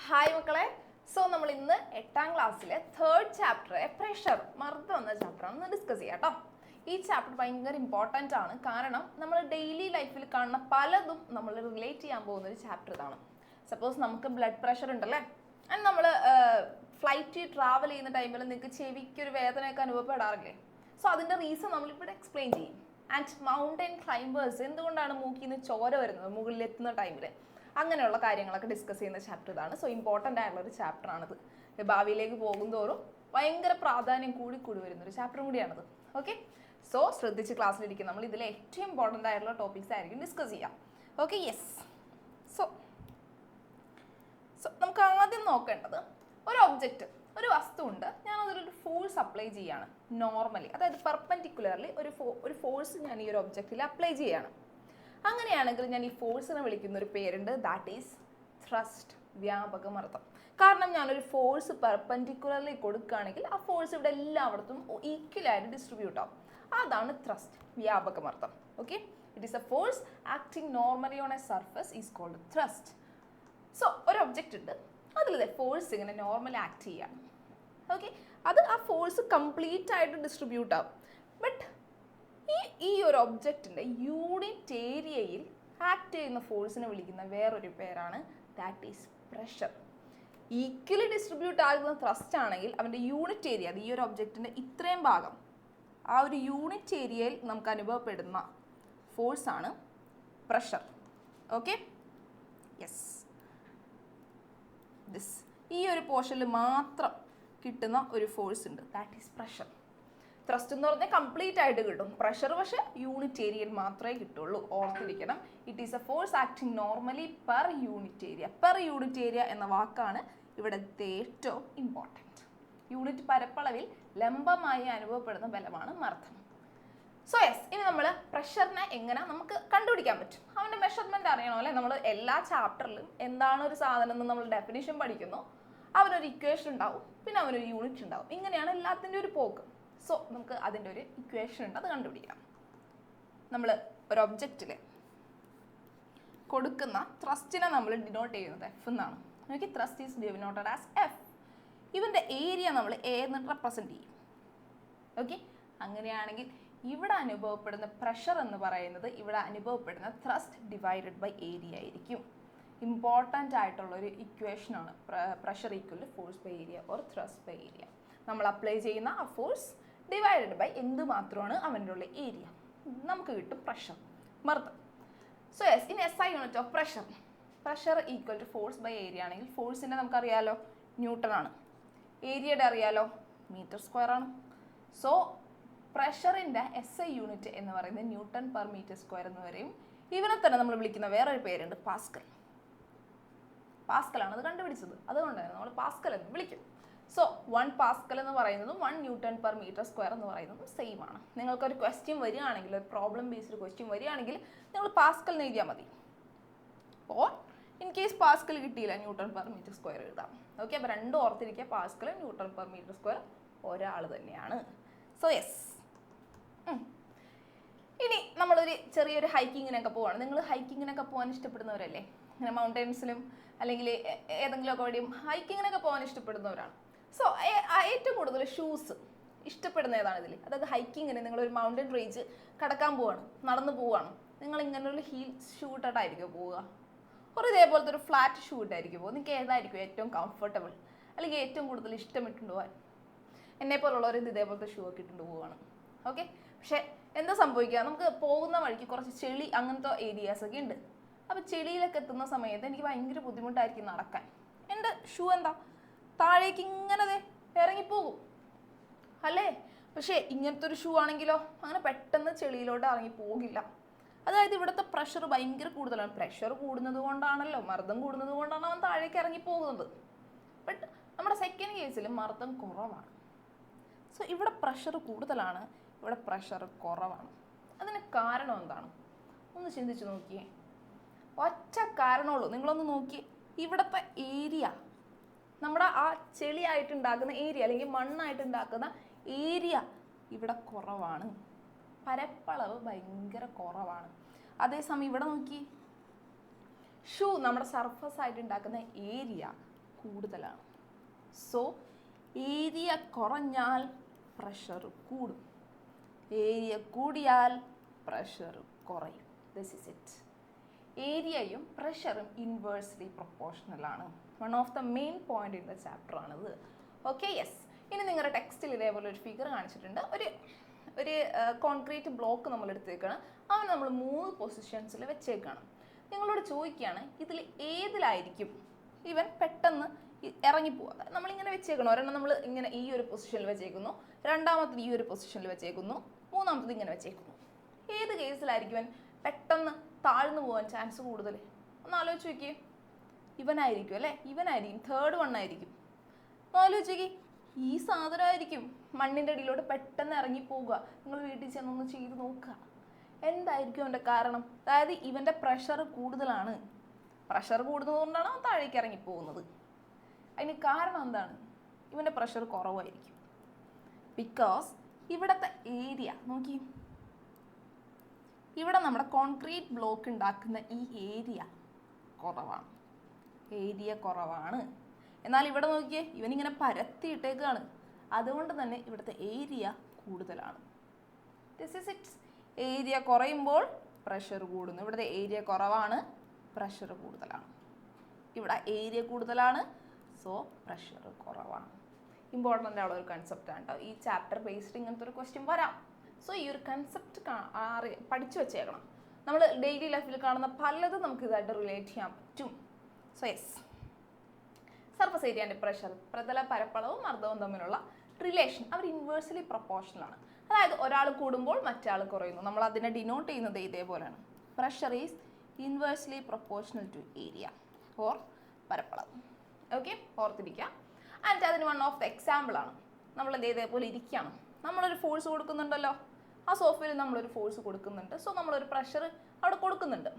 Hi മക്കളെ. നമ്മൾ ഇന്ന് 8ാം ക്ലാസ്സിലെ 3rd ചാപ്റ്റർ പ്രഷർ മർദ്ദം എന്ന ചാപ്റ്ററാണ് ഡിസ്കസ് ചെയ്യാം കേട്ടോ. ഈ ചാപ്റ്റർ ഭയങ്കര ഇമ്പോർട്ടൻ്റ് ആണ്. കാരണം നമ്മൾ ഡെയിലി ലൈഫിൽ കാണുന്ന പലതും നമ്മൾ റിലേറ്റ് ചെയ്യാൻ പോകുന്ന ഒരു ചാപ്റ്റർ ഇതാണ്. സപ്പോസ് നമുക്ക് ബ്ലഡ് പ്രഷർ ഉണ്ടല്ലേ, ആൻഡ് നമ്മൾ ഫ്ലൈറ്റ് ട്രാവൽ ചെയ്യുന്ന ടൈമിൽ നിങ്ങൾക്ക് ചെവിക്കൊരു വേദനയൊക്കെ അനുഭവപ്പെടാറില്ലേ? സോ അതിൻ്റെ റീസൺ നമ്മളിവിടെ എക്സ്പ്ലെയിൻ ചെയ്യും. ആൻഡ് മൗണ്ടൻ ക്ലൈംബേഴ്സ് എന്തുകൊണ്ടാണ് മൂക്കിൽ നിന്ന് ചോര വരുന്നത് മുകളിലെത്തുന്ന ടൈമിൽ, അങ്ങനെയുള്ള കാര്യങ്ങളൊക്കെ ഡിസ്കസ് ചെയ്യുന്ന ചാപ്റ്റർ ഇതാണ്. സോ ഇമ്പോർട്ടൻ്റ് ആയിട്ടുള്ള ഒരു ചാപ്റ്ററാണിത്. ഭാവിയിലേക്ക് പോകുന്തോറും ഭയങ്കര പ്രാധാന്യം കൂടി വരുന്നൊരു ചാപ്റ്ററും കൂടിയാണിത്. ഓക്കെ, സോ ശ്രദ്ധിച്ച് ക്ലാസ്സിലിരിക്കും. നമ്മൾ ഇതിലെ ഏറ്റവും ഇമ്പോർട്ടൻ്റ് ആയിട്ടുള്ള ടോപ്പിക്സ് ആയിരിക്കും ഡിസ്കസ് ചെയ്യാം. Okay, yes. സോ നമുക്ക് ആദ്യം നോക്കേണ്ടത് ഒരു ഒബ്ജക്റ്റ്, ഒരു വസ്തു ഉണ്ട്, ഞാൻ അതിലൊരു ഫോഴ്സ് അപ്ലൈ ചെയ്യാണ് നോർമലി, അതായത് പെർപെൻഡിക്കുലർലി ഒരു ഫോഴ്സ് ഞാൻ ഈ ഒരു ഒബ്ജക്റ്റിൽ അപ്ലൈ ചെയ്യാണ്. അങ്ങനെയാണെങ്കിൽ ഞാൻ ഈ ഫോഴ്സിനെ വിളിക്കുന്ന ഒരു പേരുണ്ട്, ദാറ്റ് ഈസ് ത്രസ്റ്റ്, വ്യാപക മർദ്ദം. കാരണം ഞാനൊരു ഫോഴ്സ് പെർപെൻഡിക്കുലർലി കൊടുക്കുകയാണെങ്കിൽ ആ ഫോഴ്സ് ഇവിടെ എല്ലായിടത്തും ഈക്വലായിട്ട് ഡിസ്ട്രിബ്യൂട്ട് ആവും. അതാണ് ത്രസ്റ്റ്, വ്യാപക മർദ്ദം. Okay, it is a force acting normally on a surface is called thrust. So ഒരു ഒബ്ജക്റ്റ് ഉണ്ട്, അതിൽ ഫോഴ്സ് ഇങ്ങനെ നോർമലി ആക്ട് ചെയ്യാണ്. ഓക്കെ, അത് ആ ഫോഴ്സ് കംപ്ലീറ്റ് ആയിട്ട് ഡിസ്ട്രിബ്യൂട്ട് ആവും. ബട്ട് ഈ ഒരു ഒബ്ജക്റ്റിൻ്റെ യൂണിറ്റ് ഏരിയയിൽ ആക്ട് ചെയ്യുന്ന ഫോഴ്സിനെ വിളിക്കുന്ന വേറൊരു പേരാണ്, that is pressure. Equally distribute ആകുന്ന ത്രസ്റ്റ് ആണെങ്കിൽ അവൻ്റെ യൂണിറ്റ് ഏരിയ, അത് ഈ ഒരു ഒബ്ജക്റ്റിൻ്റെ ഇത്രയും ഭാഗം, ആ ഒരു യൂണിറ്റ് ഏരിയയിൽ നമുക്ക് അനുഭവപ്പെടുന്ന ഫോഴ്സാണ് പ്രഷർ. ഓക്കെ, യെസ്, ദിസ് ഈ ഒരു പോർഷനിൽ മാത്രം കിട്ടുന്ന ഒരു ഫോഴ്സ് ഉണ്ട്, ദാറ്റ് ഈസ് പ്രഷർ. ത്രസ്റ്റ് എന്ന് പറഞ്ഞാൽ കംപ്ലീറ്റ് ആയിട്ട് കിട്ടും, പ്രഷർ പക്ഷെ യൂണിറ്റ് ഏരിയയിൽ മാത്രമേ കിട്ടുള്ളൂ. ഓർത്തിരിക്കണം, it is a force acting normally per unit area. Per unit area എന്ന വാക്കാണ് ഇവിടുത്തെ ഏറ്റവും ഇമ്പോർട്ടൻറ്റ്. യൂണിറ്റ് പരപ്പളവിൽ ലംബമായി അനുഭവപ്പെടുന്ന ബലമാണ് മർദ്ദം. സോ യെസ്, ഇനി നമ്മൾ പ്രഷറിനെ എങ്ങനെ നമുക്ക് കണ്ടുപിടിക്കാൻ പറ്റും, അവൻ്റെ മെഷർമെൻറ്റ് അറിയണോ അല്ലേ? നമ്മൾ എല്ലാ ചാപ്റ്ററിലും എന്താണ് ഒരു സാധനം എന്ന് നമ്മൾ ഡെഫിനിഷൻ പഠിക്കുന്നു, അവനൊരു ഇക്വേഷൻ ഉണ്ടാവും, പിന്നെ അവനൊരു യൂണിറ്റ് ഉണ്ടാവും. ഇങ്ങനെയാണ് എല്ലാത്തിൻ്റെ ഒരു പോക്ക്. സോ നമുക്ക് അതിൻ്റെ ഒരു ഇക്വേഷൻ ഉണ്ട്, അത് കണ്ടുപിടിക്കാം. നമ്മൾ ഒരു ഒബ്ജക്റ്റിൽ കൊടുക്കുന്ന ത്രസ്റ്റിനെ നമ്മൾ ഡിനോട്ട് ചെയ്യുന്നത് എഫ് എന്നാണ്. Okay, thrust is denoted as F. ഇവൻ്റെ ഏരിയ നമ്മൾ എ എന്ന് റെപ്രസെൻറ്റ് ചെയ്യും. ഓക്കെ, അങ്ങനെയാണെങ്കിൽ ഇവിടെ അനുഭവപ്പെടുന്ന പ്രഷർ എന്ന് പറയുന്നത് ഇവിടെ അനുഭവപ്പെടുന്ന ത്രസ്റ്റ് ഡിവൈഡഡ് ബൈ ഏരിയ ആയിരിക്കും. ഇമ്പോർട്ടൻ്റ് ആയിട്ടുള്ളൊരു ഇക്വേഷനാണ് pressure equal to force by area or thrust by area. നമ്മൾ അപ്ലൈ ചെയ്യുന്ന ആ ഫോഴ്സ് ഡിവൈഡഡ് ബൈ എന്ത് മാത്രമാണ് അവൻ്റെ ഉള്ള ഏരിയ, നമുക്ക് കിട്ടും പ്രഷർ, മർദ്ദം. So yes, in SI unit of pressure, pressure equal to force by area ആണെങ്കിൽ ഫോഴ്സിൻ്റെ നമുക്കറിയാലോ ന്യൂട്ടൺ ആണ്, ഏരിയയുടെ അറിയാലോ മീറ്റർ സ്ക്വയർ ആണ്. സോ പ്രഷറിൻ്റെ SI യൂണിറ്റ് എന്ന് പറയുന്നത് ന്യൂട്ടൺ പെർ മീറ്റർ സ്ക്വയർ എന്ന് പറയും. ഇവനെ തന്നെ നമ്മൾ വിളിക്കുന്ന വേറൊരു പേരുണ്ട്, പാസ്കൽ. പാസ്കലാണ് അത് കണ്ടുപിടിച്ചത്, അതുകൊണ്ട് തന്നെ നമ്മൾ പാസ്കൽ എന്ന് വിളിക്കും. സോ 1 പാസ്കൽ എന്ന് പറയുന്നതും 1 ന്യൂട്ടൺ പെർ മീറ്റർ സ്ക്വയർ എന്ന് പറയുന്നതും സെയിം ആണ്. നിങ്ങൾക്കൊരു ക്വസ്റ്റ്യൻ വരികയാണെങ്കിൽ, ഒരു പ്രോബ്ലം ബേസ്ഡ് ക്വസ്റ്റ്യൻ വരികയാണെങ്കിൽ നിങ്ങൾ പാസ്കൽ എന്ന് എഴുതിയാൽ മതി. ഓർ ഇൻ കേസ് പാസ്കൽ കിട്ടിയില്ല, ന്യൂട്ടൺ പെർ മീറ്റർ സ്ക്വയർ എഴുതാം. ഓക്കെ, അപ്പോൾ രണ്ടും ഓർത്തിരിക്കുക, പാസ്കലും ന്യൂട്ടൺ പെർ മീറ്റർ സ്ക്വയർ ഒരാൾ തന്നെയാണ്. സോ യെസ്, ഇനി നമ്മളൊരു ചെറിയൊരു ഹൈക്കിങ്ങിനൊക്കെ പോവാണ്. നിങ്ങൾ ഹൈക്കിങ്ങിനൊക്കെ പോകാൻ ഇഷ്ടപ്പെടുന്നവരല്ലേ? ഇങ്ങനെ മൗണ്ടൻസിലും അല്ലെങ്കിൽ ഏതെങ്കിലുമൊക്കെ വഴിയും ഹൈക്കിങ്ങിനൊക്കെ പോകാൻ ഇഷ്ടപ്പെടുന്നവരാണ്. സോ ഏറ്റവും കൂടുതൽ ഷൂസ് ഇഷ്ടപ്പെടുന്ന ഏതാണ് ഇതിൽ? അതായത് ഹൈക്കിങ്ങിന് നിങ്ങളൊരു മൗണ്ടൻ റേഞ്ച് കടക്കാൻ പോവാണ്, നടന്നു പോവുകയാണ്, നിങ്ങൾ ഇങ്ങനെയുള്ള ഹീൽ ഷൂ ഇട്ടിട്ടായിരിക്കും പോവുക, ഒരു ഇതേപോലത്തെ ഒരു ഫ്ലാറ്റ് ഷൂ ഇട്ടായിരിക്കും പോകുക? നിങ്ങൾക്ക് ഏതായിരിക്കും ഏറ്റവും കംഫർട്ടബിൾ, അല്ലെങ്കിൽ ഏറ്റവും കൂടുതൽ ഇഷ്ടമിട്ടുണ്ട് പോകാൻ? എന്നെപ്പോലുള്ളവർ ഇതേപോലത്തെ ഷൂ ഒക്കെ ഇട്ടുകൊണ്ട് പോവുകയാണ്. ഓക്കെ, പക്ഷേ എന്താ സംഭവിക്കുക, നമുക്ക് പോകുന്ന വഴിക്ക് കുറച്ച് ചെളി അങ്ങനത്തെ ഏരിയാസൊക്കെ ഉണ്ട്. അപ്പോൾ ചെളിയിലൊക്കെ എത്തുന്ന സമയത്ത് എനിക്ക് ഭയങ്കര ബുദ്ധിമുട്ടായിരിക്കും നടക്കാൻ. എൻ്റെ ഷൂ എന്താ താഴേക്ക് ഇങ്ങനെ ഇറങ്ങിപ്പോകും അല്ലേ? പക്ഷേ ഇങ്ങനത്തെ ഒരു ഷൂ ആണെങ്കിലോ അങ്ങനെ പെട്ടെന്ന് ചെളിയിലോട്ട് ഇറങ്ങി പോകില്ല. അതായത് ഇവിടുത്തെ പ്രഷർ ഭയങ്കര കൂടുതലാണ്. പ്രഷർ കൂടുന്നത് കൊണ്ടാണല്ലോ, മർദ്ദം കൂടുന്നത് കൊണ്ടാണ് അവൻ താഴേക്ക് ഇറങ്ങി പോകുന്നത്. ബട്ട് നമ്മുടെ സെക്കൻഡ് കേസിൽ മർദ്ദം കുറവാണ്. സോ ഇവിടെ പ്രഷർ കൂടുതലാണ്, ഇവിടെ പ്രഷർ കുറവാണ്. അതിന് കാരണം എന്താണ്? ഒന്ന് ചിന്തിച്ച് നോക്കിയേ. ഒറ്റ കാരണമുള്ളൂ, നിങ്ങളൊന്ന് നോക്കിയേ. ഇവിടുത്തെ ഏരിയ, നമ്മുടെ ആ ചെളിയായിട്ടുണ്ടാക്കുന്ന ഏരിയ അല്ലെങ്കിൽ മണ്ണായിട്ടുണ്ടാക്കുന്ന ഏരിയ ഇവിടെ കുറവാണ്, പരപ്പളവ് ഭയങ്കര കുറവാണ്. അതേസമയം ഇവിടെ നോക്കി, ഷൂ നമ്മുടെ സർഫസ് ആയിട്ട് ഉണ്ടാക്കുന്ന ഏരിയ കൂടുതലാണ്. സോ ഏരിയ കുറഞ്ഞാൽ പ്രഷർ കൂടും, ഏരിയ കൂടിയാൽ പ്രഷർ കുറയും. This is it. ഏരിയയും പ്രഷറും ഇൻവേഴ്സ്ലി പ്രൊപ്പോർഷണൽ ആണ്. One of the main point in the chapter ആണിത്. Okay, yes. ഇനി നിങ്ങളുടെ ടെക്സ്റ്റിൽ ഇതേപോലെ ഒരു ഫിഗർ കാണിച്ചിട്ടുണ്ട്. ഒരു കോൺക്രീറ്റ് ബ്ലോക്ക് നമ്മൾ എടുത്തേക്കാണ്. അവൻ നമ്മൾ 3 പൊസിഷൻസിൽ വെച്ചേക്കാണ്. നിങ്ങളോട് ചോദിക്കുകയാണ്, ഇതിൽ ഏതിലായിരിക്കും ഇവൻ പെട്ടെന്ന് ഇറങ്ങിപ്പോവുക? നമ്മളിങ്ങനെ വെച്ചേക്കണം. ഒരെണ്ണം നമ്മൾ ഇങ്ങനെ ഈ ഒരു പൊസിഷനിൽ വെച്ചേക്കുന്നു, രണ്ടാമത്തത് ഈ ഒരു പൊസിഷനിൽ വെച്ചേക്കുന്നു, മൂന്നാമത്തത് ഇങ്ങനെ വെച്ചേക്കുന്നു. ഏത് കേസിലായിരിക്കും ഇവൻ പെട്ടെന്ന് താഴ്ന്നു പോകാൻ ചാൻസ് കൂടുതൽ? ഒന്ന് ആലോചിച്ച് നോക്കിയേ. ഇവനായിരിക്കും അല്ലേ, ഇവനായിരിക്കും. തേർഡ് വൺ ആയിരിക്കും. ആലോചിച്ച് നോക്കി, ഈ സാധനമായിരിക്കും മണ്ണിൻ്റെ അടിയിലോട്ട് പെട്ടെന്ന് ഇറങ്ങിപ്പോവുക. നിങ്ങൾ വീട്ടിൽ ചെന്നൊന്ന് ചെയ്ത് നോക്കുക, എന്തായിരിക്കും അവൻ്റെ കാരണം? അതായത് ഇവൻ്റെ പ്രഷർ കൂടുതലാണ്. പ്രഷർ കൂടുന്നതുകൊണ്ടാണ് അവൻ താഴേക്ക് ഇറങ്ങിപ്പോകുന്നത്. അതിന് കാരണം എന്താണ്? ഇവൻ്റെ പ്രഷർ കുറവായിരിക്കും. ബിക്കോസ് ഇവിടുത്തെ ഏരിയ നോക്കി, ഇവിടെ നമ്മുടെ കോൺക്രീറ്റ് ബ്ലോക്ക് ഉണ്ടാക്കുന്ന ഈ ഏരിയ കുറവാണ്. ഏരിയ കുറവാണ്. എന്നാൽ ഇവിടെ നോക്കിയേ, ഇവനിങ്ങനെ പരത്തിയിട്ടേക്കാണ്. അതുകൊണ്ട് തന്നെ ഇവിടുത്തെ ഏരിയ കൂടുതലാണ്. This is it. ഏരിയ കുറയുമ്പോൾ പ്രഷർ കൂടുന്നു. ഇവിടുത്തെ ഏരിയ കുറവാണ്, പ്രഷർ കൂടുതലാണ്. ഇവിടെ ഏരിയ കൂടുതലാണ്, സോ പ്രഷർ കുറവാണ്. ഇമ്പോർട്ടൻ്റ് ആയുള്ള ഒരു കൺസെപ്റ്റാണ് കേട്ടോ. ഈ ചാപ്റ്റർ ബേസ്ഡ് ഇങ്ങനത്തെ ഒരു ക്വസ്റ്റ്യൻ വരാം. സോ ഈ ഒരു കൺസെപ്റ്റ് പഠിച്ചു വെച്ചേക്കണം. നമ്മൾ ഡെയിലി ലൈഫിൽ കാണുന്ന പലതും നമുക്ക് ഇതായിട്ട് റിലേറ്റ് ചെയ്യാൻ പറ്റും. So yes, surface area and pressure, പ്രതല പരപ്പളവും മർദ്ദവും തമ്മിലുള്ള റിലേഷൻ അവർ ഇൻവേഴ്സ്ലി പ്രൊപ്പോർഷണൽ ആണ്. അതായത് ഒരാൾ കൂടുമ്പോൾ മറ്റാൾ കുറയുന്നു. നമ്മൾ അതിനെ ഡിനോട്ട് ചെയ്യുന്നത് ഇതേപോലെയാണ്. Pressure is inversely proportional to area or പരപ്പളവ്. ഓക്കെ, ഓർത്തിരിക്കുക. ആൻഡ് അതിന് വൺ ഓഫ് ദ എക്സാമ്പിൾ ആണ്. നമ്മൾ ഇതേപോലെ ഇരിക്കുകയാണ്, നമ്മളൊരു ഫോഴ്സ് കൊടുക്കുന്നുണ്ടല്ലോ. ആ സോഫയിൽ നമ്മളൊരു ഫോഴ്സ് കൊടുക്കുന്നുണ്ട്. സോ നമ്മളൊരു പ്രഷർ അവിടെ കൊടുക്കുന്നുണ്ട്.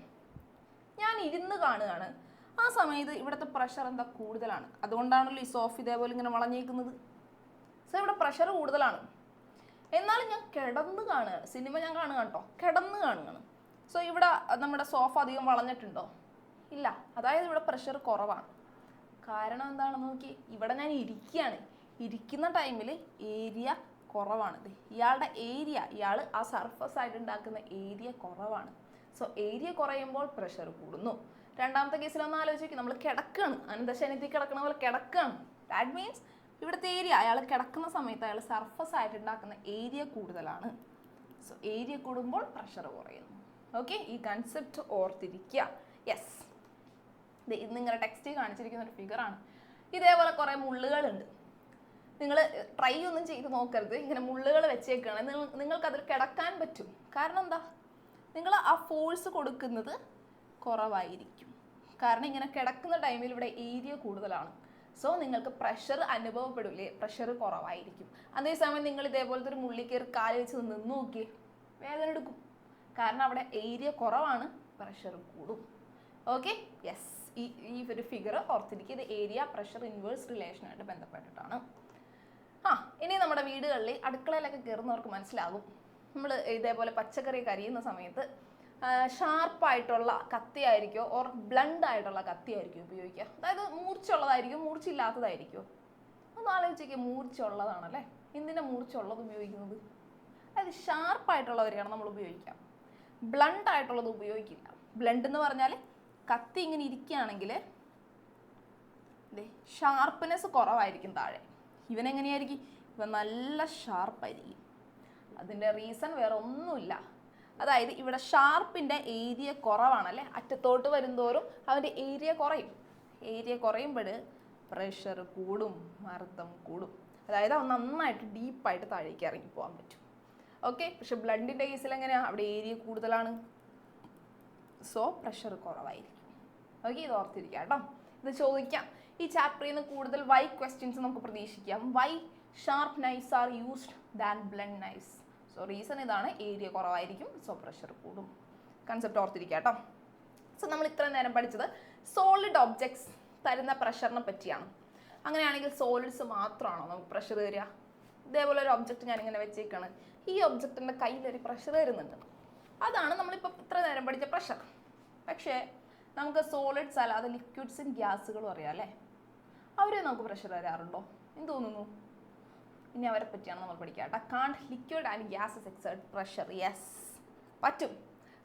ഞാൻ ഇരുന്ന് കാണുകയാണ്. ആ സമയത്ത് ഇവിടുത്തെ പ്രഷർ എന്താ കൂടുതലാണ്. അതുകൊണ്ടാണല്ലോ ഈ സോഫ ഇതേപോലെ ഇങ്ങനെ വളഞ്ഞേക്കുന്നത്. സോ ഇവിടെ പ്രഷർ കൂടുതലാണ്. എന്നാലും ഞാൻ കിടന്ന് കാണുകയാണ്. സിനിമ ഞാൻ കാണുക കേട്ടോ, കിടന്ന് കാണുകയാണ്. സോ ഇവിടെ നമ്മുടെ സോഫ അധികം വളഞ്ഞിട്ടുണ്ടോ? ഇല്ല. അതായത് ഇവിടെ പ്രഷർ കുറവാണ്. കാരണം എന്താണെന്ന് നോക്കി, ഇവിടെ ഞാൻ ഇരിക്കുകയാണ്. ഇരിക്കുന്ന ടൈമിൽ ഏരിയ കുറവാണ്. ഇയാളുടെ ഏരിയ, ഇയാൾ ആ സർഫസ് ആയിട്ട് ഉണ്ടാക്കുന്ന ഏരിയ കുറവാണ്. സോ ഏരിയ കുറയുമ്പോൾ പ്രഷർ കൂടുന്നു. രണ്ടാമത്തെ കേസിൽ ഒന്ന് ആലോചിക്കും, നമ്മൾ കിടക്കുകയാണ്, അനന്തശയനത്തിൽ കിടക്കണ പോലെ കിടക്കുകയാണ്. ദാറ്റ് മീൻസ് ഇവിടുത്തെ ഏരിയ, അയാൾ കിടക്കുന്ന സമയത്ത് അയാൾ സർഫസ് ആയിട്ട് ഉണ്ടാക്കുന്ന ഏരിയ കൂടുതലാണ്. സോ ഏരിയ കൂടുമ്പോൾ പ്രഷർ കുറയുന്നു. ഓക്കെ, ഈ കൺസെപ്റ്റ് ഓർത്തിരിക്കുക. യെസ്, ഇത് നിങ്ങളുടെ ടെക്സ്റ്റ് കാണിച്ചിരിക്കുന്ന ഒരു ഫിഗറാണ്. ഇതേപോലെ കുറേ മുള്ളുകളുണ്ട്. നിങ്ങൾ ട്രൈ ഒന്നും ചെയ്ത് നോക്കരുത്. ഇങ്ങനെ മുള്ളുകൾ വെച്ചേക്കാണ്. നിങ്ങൾക്കതിൽ കിടക്കാൻ പറ്റും. കാരണം എന്താ? നിങ്ങൾ ആ ഫോഴ്സ് കൊടുക്കുന്നത് കുറവായിരിക്കും. കാരണം ഇങ്ങനെ കിടക്കുന്ന ടൈമിൽ ഇവിടെ ഏരിയ കൂടുതലാണ്. സോ നിങ്ങൾക്ക് പ്രഷർ അനുഭവപ്പെടില്ലേ? പ്രഷർ കുറവായിരിക്കും. അതേസമയം നിങ്ങൾ ഇതേപോലത്തെ ഒരു മുള്ളിൽ കയറി കാല് വെച്ച് നിന്ന് നോക്കിയേ, വേദന എടുക്കും. കാരണം അവിടെ ഏരിയ കുറവാണ്, പ്രഷർ കൂടും. Okay, yes. ഈ ഒരു ഫിഗർ ഓർത്തിരിക്കുക. ഇത് ഏരിയ പ്രഷർ ഇൻവേഴ്സ് റിലേഷനായിട്ട് ബന്ധപ്പെട്ടിട്ടാണ്. ഇനി നമ്മുടെ വീടുകളിൽ അടുക്കളയിലൊക്കെ കയറുന്നവർക്ക് മനസ്സിലാകും. നമ്മൾ ഇതേപോലെ പച്ചക്കറി കരിയുന്ന സമയത്ത് ഷാർപ്പായിട്ടുള്ള കത്തിയായിരിക്കുമോ ഓർ ബ്ലണ്ട് ആയിട്ടുള്ള കത്തിയായിരിക്കും ഉപയോഗിക്കുക. അതായത് മൂർച്ചയുള്ളതായിരിക്കും, മൂർച്ചയില്ലാത്തതായിരിക്കുമോ? ഒന്ന് ആലോചിക്കുക. മൂർച്ചയുള്ളതാണല്ലേ. എന്തിനാ മൂർച്ചയുള്ളത് ഉപയോഗിക്കുന്നത്? അതായത് ഷാർപ്പായിട്ടുള്ളവരെയാണ് നമ്മൾ ഉപയോഗിക്കുക. ബ്ലണ്ട് ആയിട്ടുള്ളത് ഉപയോഗിക്കില്ല. ബ്ലണ്ട് എന്ന് പറഞ്ഞാൽ കത്തി ഇങ്ങനെ ഇരിക്കുകയാണെങ്കിൽ ഷാർപ്പ്നെസ് കുറവായിരിക്കും താഴെ. ഇവനെങ്ങനെയായിരിക്കും? ഇവൻ നല്ല ഷാർപ്പായിരിക്കും. അതിൻ്റെ റീസൺ വേറെ ഒന്നുമില്ല. അതായത് ഇവിടെ ഷാർപ്പിൻ്റെ ഏരിയ കുറവാണല്ലേ. അറ്റത്തോട്ട് വരുന്തോറും അവൻ്റെ ഏരിയ കുറയും. ഏരിയ കുറയുമ്പോൾ പ്രഷർ കൂടും, മർദ്ദം കൂടും. അതായത് അവൻ നന്നായിട്ട് ഡീപ്പായിട്ട് താഴേക്ക് ഇറങ്ങി പോകാൻ പറ്റും. ഓക്കെ, പക്ഷെ ബ്ലഡിൻ്റെ കേസിൽ എങ്ങനെയാണ്? അവിടെ ഏരിയ കൂടുതലാണ്, സോ പ്രഷർ കുറവായിരിക്കും. ഓക്കെ, ഇത് ഓർത്തിരിക്കാം കേട്ടോ. ഇത് ചോദിക്കാം. ഈ ചാപ്റ്ററിൽ നിന്ന് കൂടുതൽ വൈ ക്വസ്റ്റ്യൻസ് നമുക്ക് പ്രതീക്ഷിക്കാം. Why sharp knifes are used than blunt knifes? So reason ഇതാണ്, ഏരിയ കുറവായിരിക്കും, സോ പ്രഷർ കൂടും. കൺസെപ്റ്റ് ഓർത്തിരിക്കുക കേട്ടോ. സോ നമ്മൾ ഇത്രയും നേരം പഠിച്ചത് സോളിഡ് ഒബ്ജക്ട്സ് തരുന്ന പ്രഷറിനെ പറ്റിയാണ്. അങ്ങനെയാണെങ്കിൽ സോളിഡ്സ് മാത്രമാണോ നമുക്ക് പ്രഷർ തരിക? ഇതേപോലെ ഒരു ഒബ്ജക്റ്റ് ഞാനിങ്ങനെ വെച്ചേക്കാണ്. ഈ ഒബ്ജക്റ്റിൻ്റെ കയ്യിലൊരു പ്രഷർ തരുന്നുണ്ട്. അതാണ് നമ്മളിപ്പോൾ ഇത്ര നേരം പഠിച്ച പ്രഷർ. പക്ഷേ നമുക്ക് സോളിഡ്സ് അല്ലാതെ ലിക്വിഡ്സും ഗ്യാസുകളും അറിയാം അല്ലേ. അവരെ നമുക്ക് പ്രഷർ വരാറുണ്ടോ? എന്ത് തോന്നുന്നു? ഇനി അവരെ പറ്റിയാണ് നമ്മൾ പഠിക്കുക കേട്ടോ. കാണ്ട് liquid and gases exert pressure. Yes, പറ്റും.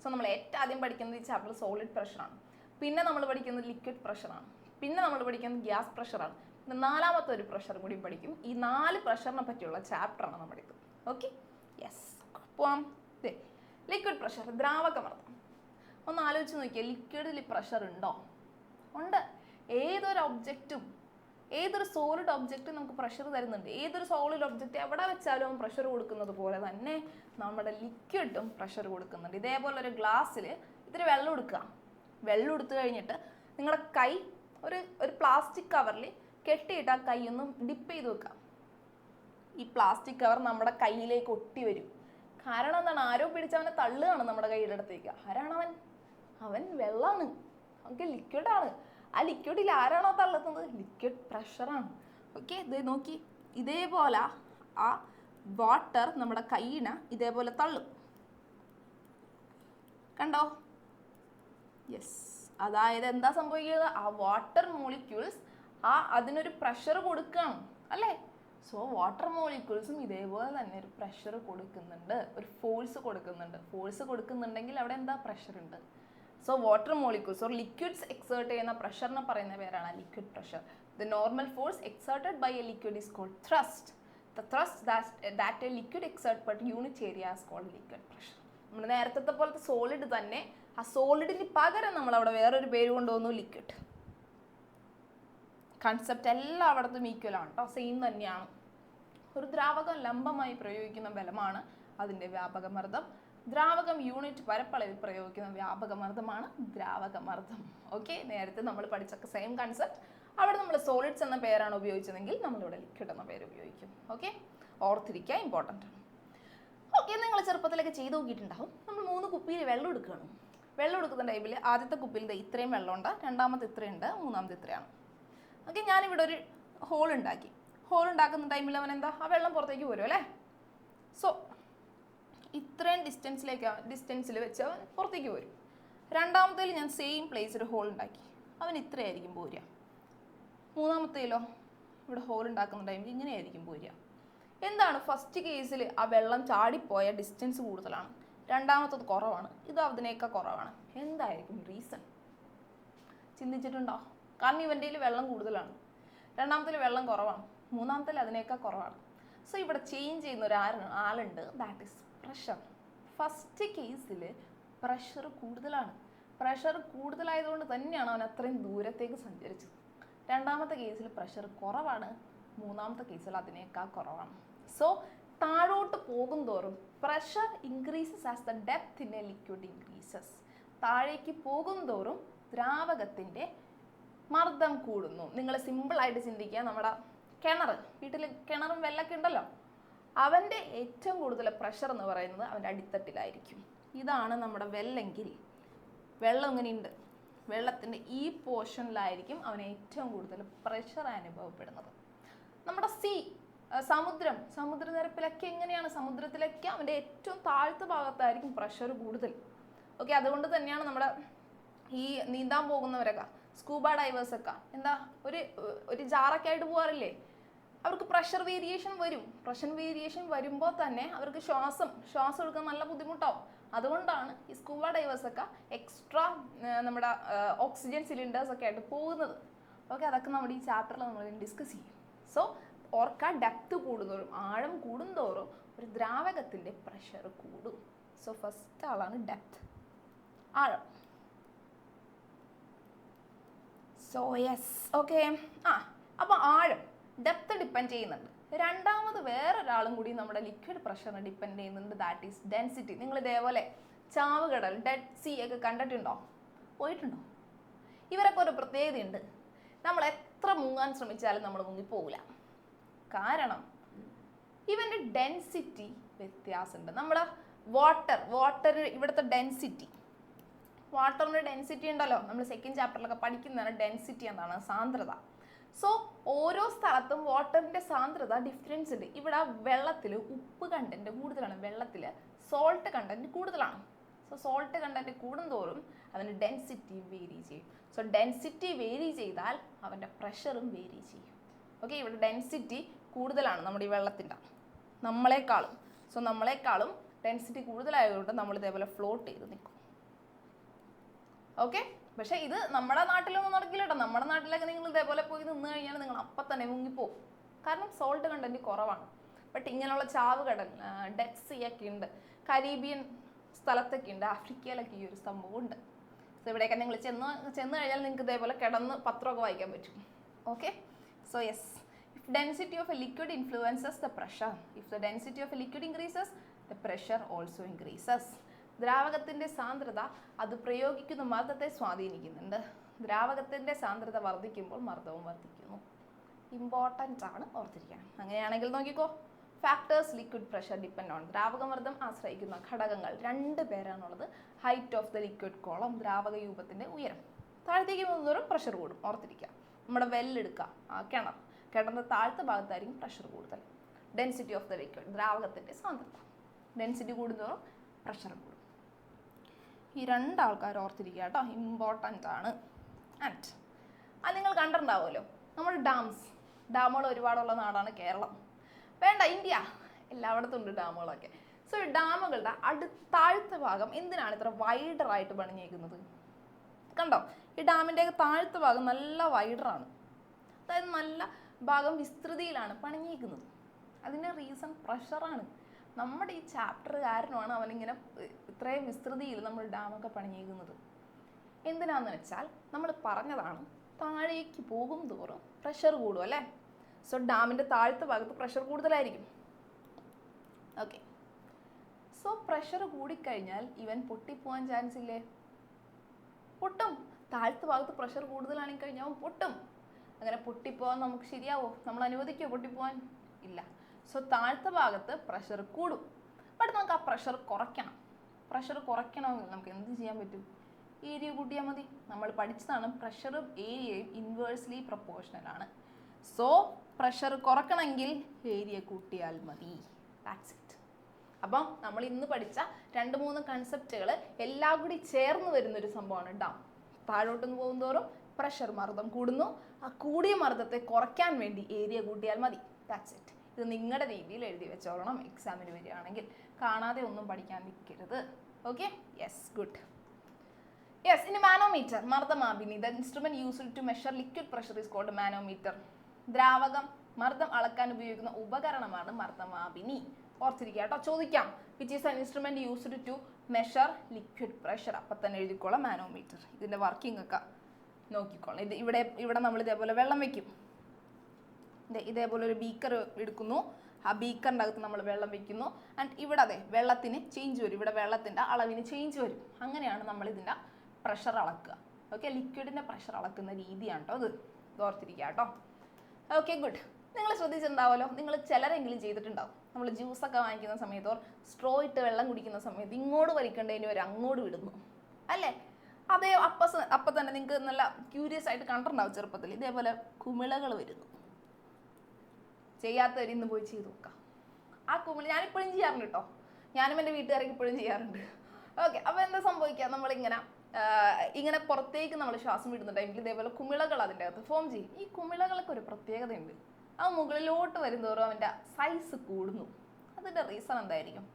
സോ നമ്മൾ ഏറ്റവും ആദ്യം പഠിക്കുന്നത് ഈ ചാപ്റ്റർ സോളിഡ് പ്രഷറാണ്. പിന്നെ നമ്മൾ പഠിക്കുന്നത് ലിക്വിഡ് പ്രഷറാണ്. പിന്നെ നമ്മൾ പഠിക്കുന്നത് ഗ്യാസ് പ്രഷറാണ്. പിന്നെ നാലാമത്തെ ഒരു പ്രഷർ കൂടി പഠിക്കും. ഈ 4 പ്രഷറിനെ പറ്റിയുള്ള ചാപ്റ്ററാണ് നമ്മുടെ ഇത്. ഓക്കെ, യെസ്, പോവാം. ലിക്വിഡ് പ്രഷർ, ദ്രാവകമർദ്ദം. ഒന്ന് ആലോചിച്ച് നോക്കിയാൽ ലിക്വിഡിൽ പ്രഷർ ഉണ്ടോ? ഉണ്ട്. ഏതൊരു ഒബ്ജക്റ്റും, ഏതൊരു സോളിഡ് ഒബ്ജക്റ്റും നമുക്ക് പ്രഷർ തരുന്നുണ്ട്. ഏതൊരു സോളിഡ് ഒബ്ജക്റ്റ് എവിടെ വെച്ചാലും പ്രഷർ കൊടുക്കുന്നത് പോലെ തന്നെ നമ്മുടെ ലിക്വിഡും പ്രഷർ കൊടുക്കുന്നുണ്ട്. ഇതേപോലെ ഒരു ഗ്ലാസ്സിൽ ഇത്തിരി വെള്ളം എടുക്കുക. വെള്ളം എടുത്തു കഴിഞ്ഞിട്ട് നിങ്ങളുടെ കൈ ഒരു പ്ലാസ്റ്റിക് കവറിൽ കെട്ടിയിട്ട് ആ കൈ ഒന്ന് ഡിപ്പ് ചെയ്ത് വെക്കാം. ഈ പ്ലാസ്റ്റിക് കവർ നമ്മുടെ കയ്യിലേക്ക് ഒട്ടി വരും. കാരണം എന്താണ്? ആരോ പിടിച്ചവനെ തള്ളുകയാണ് നമ്മുടെ കൈയുടെ അടുത്തേക്ക്. ആരാണവൻ? അവൻ വെള്ളമാണ്, നമുക്ക് ലിക്വിഡാണ്. ആ ലിക്വിഡിൽ ആരാണോ തള്ളുന്നത്? ലിക്വിഡ് പ്രഷറാണ്. ഓക്കെ, ഇത് നോക്കി, ഇതേപോലെ ആ വാട്ടർ നമ്മുടെ കൈയിനെ ഇതേപോലെ തള്ളും. കണ്ടോ? യെസ്, അതായത് എന്താ സംഭവിക്കുന്നത്? ആ വാട്ടർ മോളിക്യൂൾസ് അതിനൊരു പ്രഷർ കൊടുക്കുകയാണ് അല്ലേ? സോ വാട്ടർ മോളിക്യൂൾസും ഇതേപോലെ തന്നെ ഒരു പ്രഷർ കൊടുക്കുന്നുണ്ട്, ഒരു ഫോഴ്സ് കൊടുക്കുന്നുണ്ട്. ഫോഴ്സ് കൊടുക്കുന്നുണ്ടെങ്കിൽ അവിടെ എന്താ? പ്രഷർ ഉണ്ട്. So water molecules or liquids exert ചെയ്യുന്ന പ്രഷറിനെ പറയുന്ന പേരാണ് liquid pressure. The normal force exerted by a liquid is called thrust. The thrust that a liquid exert per unit area is called liquid pressure. നമ്മൾ നേരത്തെ പോലത്തെ solid തന്നെ ആ സോളിഡിന് പകരം നമ്മൾ അവിടെ വേറൊരു പേര് കൊണ്ടുവന്നു, ലിക്വിഡ്. കൺസെപ്റ്റ് എല്ലായിടത്തും ഈക്വൽ ആണ് കേട്ടോ, സെയിം തന്നെയാണ്. ഒരു ദ്രാവകം ലംബമായി പ്രയോഗിക്കുന്ന ബലമാണ് അതിൻ്റെ വ്യാപകമർദ്ദം. ദ്രാവകം യൂണിറ്റ് പരപ്പളവിൽ പ്രയോഗിക്കുന്ന വ്യാപകമർദ്ദമാണ് ദ്രാവകമർദ്ദം. ഓക്കെ, നേരത്തെ നമ്മൾ പഠിച്ചൊക്കെ സെയിം കൺസെപ്റ്റ്. അവിടെ നമ്മൾ സോളിഡ്സ് എന്ന പേരാണ് ഉപയോഗിച്ചതെങ്കിൽ നമ്മളിവിടെ ലിക്വിഡ് എന്ന പേര് ഉപയോഗിക്കും. ഓക്കെ, ഓർത്തിരിക്കുക, ഇമ്പോർട്ടൻ്റ് ആണ്. ഓക്കെ, നിങ്ങൾ ചെറുപ്പത്തിലൊക്കെ ചെയ്ത് നോക്കിയിട്ടുണ്ടാവും. നമ്മൾ 3 കുപ്പിയിൽ വെള്ളം എടുക്കുകയാണ്. വെള്ളം എടുക്കുന്ന ടൈമിൽ ആദ്യത്തെ കുപ്പിയിൽ ഇത്രയും വെള്ളമുണ്ട്, രണ്ടാമത്തെ ഇത്രയുണ്ട്, മൂന്നാമത്തെ ഇത്രയാണ്. ഓക്കെ, ഞാനിവിടെ ഒരു ഹോൾ ഉണ്ടാക്കി. ഹോൾ ഉണ്ടാക്കുന്ന ടൈമിൽ അവൻ എന്താ? ആ വെള്ളം പുറത്തേക്ക് വരും അല്ലേ? സോ ഇത്രയും ഡിസ്റ്റൻസിൽ വെച്ച് അവൻ പുറത്തേക്ക് വരും. രണ്ടാമത്തേൽ ഞാൻ സെയിം പ്ലേസ് ഒരു ഹോൾ ഉണ്ടാക്കി, അവൻ ഇത്രയായിരിക്കും പോരുക. മൂന്നാമത്തേലോ ഇവിടെ ഹോൾ ഉണ്ടാക്കുന്ന ടൈമിൽ ഇങ്ങനെയായിരിക്കും പോരുക. എന്താണ്? ഫസ്റ്റ് കേസിൽ ആ വെള്ളം ചാടിപ്പോയ ഡിസ്റ്റൻസ് കൂടുതലാണ്, രണ്ടാമത്തത് കുറവാണ്, ഇത് അതിനേക്കാൾ കുറവാണ്. എന്തായിരിക്കും റീസൺ? ചിന്തിച്ചിട്ടുണ്ടോ? കാരണം ഇവൻ്റെ വെള്ളം കൂടുതലാണ്, രണ്ടാമത്തിൽ വെള്ളം കുറവാണ്, മൂന്നാമത്തിൽ അതിനേക്കാൾ കുറവാണ്. സോ ഇവിടെ ചേഞ്ച് ചെയ്യുന്ന ആളുണ്ട്, ദാറ്റ് ഈസ് പ്രഷർ. ഫസ്റ്റ് കേസിൽ പ്രഷർ കൂടുതലാണ്. പ്രഷർ കൂടുതലായതുകൊണ്ട് തന്നെയാണ് അവൻ അത്രയും ദൂരത്തേക്ക് സഞ്ചരിച്ചത്. രണ്ടാമത്തെ കേസിൽ പ്രഷർ കുറവാണ്, മൂന്നാമത്തെ കേസിൽ അതിനേക്കാൾ കുറവാണ്. സോ താഴോട്ട് പോകും തോറും pressure increases as the depth in A liquid increases. താഴേക്ക് പോകും തോറും ദ്രാവകത്തിൻ്റെ മർദ്ദം കൂടുന്നു. നിങ്ങൾ സിമ്പിളായിട്ട് ചിന്തിക്കുക, നമ്മുടെ വീട്ടിൽ കിണറും വെള്ളമൊക്കെ ഉണ്ടല്ലോ, അവൻ്റെ ഏറ്റവും കൂടുതൽ പ്രഷർ എന്ന് പറയുന്നത് അവൻ്റെ അടിത്തട്ടിലായിരിക്കും. ഇതാണ് നമ്മുടെ വെല്ലെങ്കിൽ വെള്ളം ഇങ്ങനെയുണ്ട്, വെള്ളത്തിൻ്റെ ഈ പോർഷനിലായിരിക്കും അവന് ഏറ്റവും കൂടുതൽ പ്രഷർ അനുഭവപ്പെടുന്നത്. നമ്മുടെ സമുദ്രനിരപ്പിലൊക്കെ എങ്ങനെയാണ്? സമുദ്രത്തിലൊക്കെ അവൻ്റെ ഏറ്റവും താഴ്ത്ത ഭാഗത്തായിരിക്കും പ്രഷർ കൂടുതൽ. ഓക്കെ, അതുകൊണ്ട് തന്നെയാണ് നമ്മുടെ ഈ നീന്താൻ പോകുന്നവരൊക്കെ, സ്കൂബ ഡൈവേഴ്സൊക്കെ എന്താ ഒരു ജാറൊക്കെ ആയിട്ട് പോകാറില്ലേ? അവർക്ക് പ്രഷർ വേരിയേഷൻ വരും. പ്രഷർ വേരിയേഷൻ വരുമ്പോൾ തന്നെ അവർക്ക് ശ്വാസം എടുക്കാൻ നല്ല ബുദ്ധിമുട്ടാവും. അതുകൊണ്ടാണ് ഈ സ്കൂബ ഡൈവേഴ്സൊക്കെ എക്സ്ട്രാ നമ്മുടെ ഓക്സിജൻ സിലിണ്ടേഴ്സ് ഒക്കെ ആയിട്ട് പോകുന്നത്. ഓക്കെ, അതൊക്കെ നമ്മുടെ ഈ ചാപ്റ്ററിൽ നമ്മൾ ഡിസ്കസ് ചെയ്യും. സോ ഓർക്ക, ഡെപ്ത് കൂടുന്തോറും, ആഴം കൂടുന്തോറും ഒരു ദ്രാവകത്തിൻ്റെ പ്രഷർ കൂടും. സോ ഫസ്റ്റ് ആളാണ് ഡെപ്ത്, ആഴം. So yes, okay. അപ്പോൾ ആഴം, ഡെപ്ത് ഡിപ്പെൻഡ് ചെയ്യുന്നുണ്ട്. രണ്ടാമത് വേറൊരാളും കൂടി നമ്മുടെ ലിക്വിഡ് പ്രഷറിനെ ഡിപ്പെൻഡ് ചെയ്യുന്നുണ്ട്, ദാറ്റ് ഈസ് ഡെൻസിറ്റി. നിങ്ങൾ ഇതേപോലെ ചാവുകടൽ, ഡെഡ് സീ ഒക്കെ കണ്ടിട്ടുണ്ടോ? പോയിട്ടുണ്ടോ? ഇവരൊക്കെ ഒരു പ്രത്യേകതയുണ്ട്, നമ്മൾ എത്ര മുങ്ങാൻ ശ്രമിച്ചാലും നമ്മൾ മുങ്ങിപ്പോകില്ല. കാരണം ഇവൻ്റെ ഡെൻസിറ്റി വ്യത്യാസമുണ്ട്. നമ്മുടെ വാട്ടർ ഇവിടുത്തെ വാട്ടറിൻ്റെ ഡെൻസിറ്റി ഉണ്ടല്ലോ, നമ്മൾ സെക്കൻഡ് ചാപ്റ്ററിലൊക്കെ പഠിക്കുന്നതാണ് ഡെൻസിറ്റി എന്താണ്, സാന്ദ്രത. സോ ഓരോ സ്ഥലത്തും വാട്ടറിൻ്റെ സാന്ദ്രത ഡിഫറൻസ് ഉണ്ട്. ഇവിടെ വെള്ളത്തിൽ ഉപ്പ് കണ്ടന്റ് കൂടുതലാണ്, വെള്ളത്തിൽ സോൾട്ട് കണ്ടന്റ് കൂടുതലാണ്. സോ സോൾട്ട് കണ്ടന്റ് കൂടുന്തോറും അവന് ഡെൻസിറ്റി വേരി ചെയ്യും. സോ ഡെൻസിറ്റി വേരി ചെയ്താൽ അവൻ്റെ പ്രഷറും വേരി ചെയ്യും. ഓക്കെ, ഇവിടെ ഡെൻസിറ്റി കൂടുതലാണ് നമ്മുടെ ഈ വെള്ളത്തിൻ്റെ നമ്മളെക്കാളും. സോ നമ്മളെക്കാളും ഡെൻസിറ്റി കൂടുതലായതുകൊണ്ട് നമ്മൾ ഇതേപോലെ ഫ്ലോട്ട് ചെയ്ത് നിൽക്കും. ഓക്കെ, പക്ഷേ ഇത് നമ്മുടെ നാട്ടിലൊന്നും നടക്കില്ല കേട്ടോ. നമ്മുടെ നാട്ടിലൊക്കെ നിങ്ങൾ ഇതേപോലെ പോയി നിന്ന് കഴിഞ്ഞാൽ നിങ്ങൾ അപ്പം തന്നെ മുങ്ങിപ്പോവും. കാരണം സോൾട്ട് കണ്ടന്റ് കുറവാണ്. ബട്ട് ഇങ്ങനെയുള്ള ചാവ് കടൽ, ഡെഡ് സീ ഒക്കെ ഉണ്ട്, കരീബിയൻ സ്ഥലത്തൊക്കെ ഉണ്ട്, ആഫ്രിക്കയിലൊക്കെ ഈ ഒരു സംഭവം ഉണ്ട്. സോ ഇവിടെയൊക്കെ നിങ്ങൾ ചെന്ന് കഴിഞ്ഞാൽ നിങ്ങൾക്ക് ഇതേപോലെ കിടന്ന് പത്രമൊക്കെ വായിക്കാൻ പറ്റും. Okay, so yes, if density of a liquid influences the pressure, if the density of a liquid increases the pressure also increases. ദ്രാവകത്തിൻ്റെ സാന്ദ്രത അത് പ്രയോഗിക്കുന്ന മർദ്ദത്തെ സ്വാധീനിക്കുന്നുണ്ട്. ദ്രാവകത്തിൻ്റെ സാന്ദ്രത വർദ്ധിക്കുമ്പോൾ മർദ്ദവും വർദ്ധിക്കുന്നു. ഇമ്പോർട്ടൻ്റ് ആണ്, ഓർത്തിരിക്കണം. അങ്ങനെയാണെങ്കിൽ നോക്കിക്കോ, factors liquid pressure depend on. ദ്രാവകമർദ്ദം ആശ്രയിക്കുന്ന ഘടകങ്ങൾ 2 പേരാണുള്ളത്. Height of the liquid column, ദ്രാവക രൂപത്തിൻ്റെ ഉയരം. താഴത്തേക്ക് പോകുന്നതോറും പ്രഷർ കൂടും, ഓർത്തിരിക്കുക. നമ്മുടെ വെല്ലെടുക്കുക, കിണറിൻ്റെ താഴത്തെ ഭാഗത്തായിരിക്കും പ്രഷർ കൂടുതൽ. ഡെൻസിറ്റി ഓഫ് ദ ലിക്വിഡ്, ദ്രാവകത്തിൻ്റെ സാന്ദ്രത. ഡെൻസിറ്റി കൂടുന്നതോറും പ്രഷർ കൂടും. ഈ 2 ആൾക്കാർ ഓർത്തിരിക്കുക കേട്ടോ, ഇമ്പോർട്ടൻ്റ് ആണ്. ആൻഡ് അത് നിങ്ങൾ കണ്ടിട്ടുണ്ടാവുമല്ലോ, നമ്മുടെ ഡാമുകൾ ഒരുപാടുള്ള നാടാണ് കേരളം. വേണ്ട, ഇന്ത്യ, എല്ലായിടത്തും ഉണ്ട് ഡാമുകളൊക്കെ. സോ ഡാമുകളുടെ താഴത്തെ ഭാഗം എന്തിനാണ് ഇത്ര വൈഡറായിട്ട് പണിഞ്ഞേക്കുന്നത്? കണ്ടോ, ഈ ഡാമിൻ്റെ താഴത്തെ ഭാഗം നല്ല വൈഡറാണ്. അതായത് നല്ല ഭാഗം വിസ്തൃതിയിലാണ് പണിഞ്ഞേക്കുന്നത്. അതിൻ്റെ റീസൺ പ്രഷറാണ്. നമ്മുടെ ഈ ചാപ്റ്റർ കാരണമാണ് അവനിങ്ങനെ ഇത്രയും വിസ്തൃതിയിൽ നമ്മൾ ഡാമൊക്കെ പണിഞ്ഞേക്കുന്നത്. എന്തിനാന്ന് വെച്ചാൽ നമ്മൾ പറഞ്ഞതാണ്, താഴേക്ക് പോകും തോറും പ്രഷർ കൂടും അല്ലേ. സോ ഡാമിൻ്റെ താഴത്തെ ഭാഗത്ത് പ്രഷർ കൂടുതലായിരിക്കും. ഓക്കെ, സോ പ്രഷർ കൂടിക്കഴിഞ്ഞാൽ ഇവൻ പൊട്ടിപ്പോവാൻ ചാൻസ് ഇല്ലേ? പൊട്ടും. താഴത്തെ ഭാഗത്ത് പ്രഷർ കൂടുതലാണെങ്കിൽ കഴിഞ്ഞാൽ അവൻ പൊട്ടും. അങ്ങനെ പൊട്ടിപ്പോവാൻ നമുക്ക് ശരിയാവോ? നമ്മൾ അനുവദിക്കുമോ പൊട്ടിപ്പോവാൻ? ഇല്ല. സോ താഴത്തെ ഭാഗത്ത് പ്രഷർ കൂടും. ബട്ട് നമുക്ക് ആ പ്രഷർ കുറയ്ക്കണം. പ്രഷർ കുറയ്ക്കണമെങ്കിൽ നമുക്ക് എന്ത് ചെയ്യാൻ പറ്റും? ഏരിയ കൂട്ടിയാൽ മതി. നമ്മൾ പഠിച്ചതാണ്, പ്രഷറും ഏരിയയും ഇൻവേഴ്സ്ലി പ്രൊപ്പോർഷണൽ ആണ്. സോ പ്രഷർ കുറയ്ക്കണമെങ്കിൽ ഏരിയ കൂട്ടിയാൽ മതി. That's it. അപ്പം നമ്മൾ ഇന്ന് പഠിച്ച 2-3 കൺസെപ്റ്റുകൾ എല്ലാം കൂടി ചേർന്ന് വരുന്നൊരു സംഭവമാണ് ഡാം. താഴോട്ടൊന്ന് പോകുന്തോറും പ്രഷർ, മർദ്ദം കൂടുന്നു. ആ കൂടിയ മർദ്ദത്തെ കുറയ്ക്കാൻ വേണ്ടി ഏരിയ കൂട്ടിയാൽ മതി. That's it. ഇത് നിങ്ങളുടെ രീതിയിൽ എഴുതി വെച്ചോളണം എക്സാമിന് വരികയാണെങ്കിൽ. കാണാതെ ഒന്നും പഠിക്കാൻ നിൽക്കരുത്. Okay, yes, good. യെസ്, ഇനി മാനോമീറ്റർ, മർദ്ദമാപിനി. The instrument used to measure liquid pressure is called manometer. ദ്രാവകം മർദ്ദം അളക്കാൻ ഉപയോഗിക്കുന്ന ഉപകരണമാണ് മർദ്ദമാപിനി. ഓർത്തിരിക്കുക കേട്ടോ. ചോദിക്കാം, which is an instrument used to measure liquid pressure. അപ്പം തന്നെ എഴുതിക്കോളാം മാനോമീറ്റർ. ഇതിൻ്റെ വർക്കിംഗ് ഒക്കെ നോക്കിക്കോളാം. ഇവിടെ നമ്മൾ ഇതേപോലെ വെള്ളം വെക്കും. ഇതേപോലെ ഒരു ബീക്കർ എടുക്കുന്നു. ആ ബീക്കറിൻ്റെ അകത്ത് നമ്മൾ വെള്ളം വെക്കുന്നു. ആൻഡ് ഇവിടെ വെള്ളത്തിന് ചേഞ്ച് വരും. ഇവിടെ വെള്ളത്തിൻ്റെ അളവിന് ചേഞ്ച് വരും. അങ്ങനെയാണ് നമ്മൾ ഇതിൻ്റെ പ്രഷർ അളക്കുക. ഓക്കെ, ലിക്വിഡിൻ്റെ പ്രഷർ അളക്കുന്ന രീതിയാണ് കേട്ടോ ഇത്. ഓർത്തിരിക്കുക കേട്ടോ. Okay, good. നിങ്ങൾ ശ്രദ്ധിച്ചിട്ടുണ്ടാവുമല്ലോ, നിങ്ങൾ ചിലരെങ്കിലും ചെയ്തിട്ടുണ്ടാവും. നമ്മൾ ജ്യൂസൊക്കെ വാങ്ങിക്കുന്ന സമയത്തോ സ്ട്രോ ഇട്ട് വെള്ളം കുടിക്കുന്ന സമയത്ത് ഇങ്ങോട്ട് വലിക്കേണ്ടതിന് വരെ അങ്ങോട്ട് വിടുന്നു അല്ലേ? അതേ അപ്പം തന്നെ നിങ്ങൾക്ക് നല്ല ക്യൂരിയസ് ആയിട്ട് കണ്ടിട്ടുണ്ടാവും ചെറുപ്പത്തിൽ. ഇതേപോലെ കുമിളകൾ വരുന്നു. ചെയ്യാത്തവർ ഇന്ന് പോയി ചെയ്ത് നോക്കാം. ആ കുമിള ഞാനിപ്പോഴും ചെയ്യാറുണ്ട് കേട്ടോ. ഞാനും എൻ്റെ വീട്ടുകാരൊക്കെ ഇപ്പോഴും ചെയ്യാറുണ്ട്. ഓക്കെ, അപ്പോൾ എന്താ സംഭവിക്കുക? ഇങ്ങനെ പുറത്തേക്ക് നമ്മൾ ശ്വാസം വിടുന്ന ടൈമിൽ ഇതേപോലെ കുമിളകൾ അതിൻ്റെ അകത്ത് ഫോം ചെയ്യും. ഈ കുമിളകൾക്ക് ഒരു പ്രത്യേകതയുണ്ട്. ആ മുകളിലോട്ട് വരുന്നതോറും അവൻ്റെ സൈസ് കൂടുന്നു. അതിൻ്റെ റീസൺ എന്തായിരിക്കും?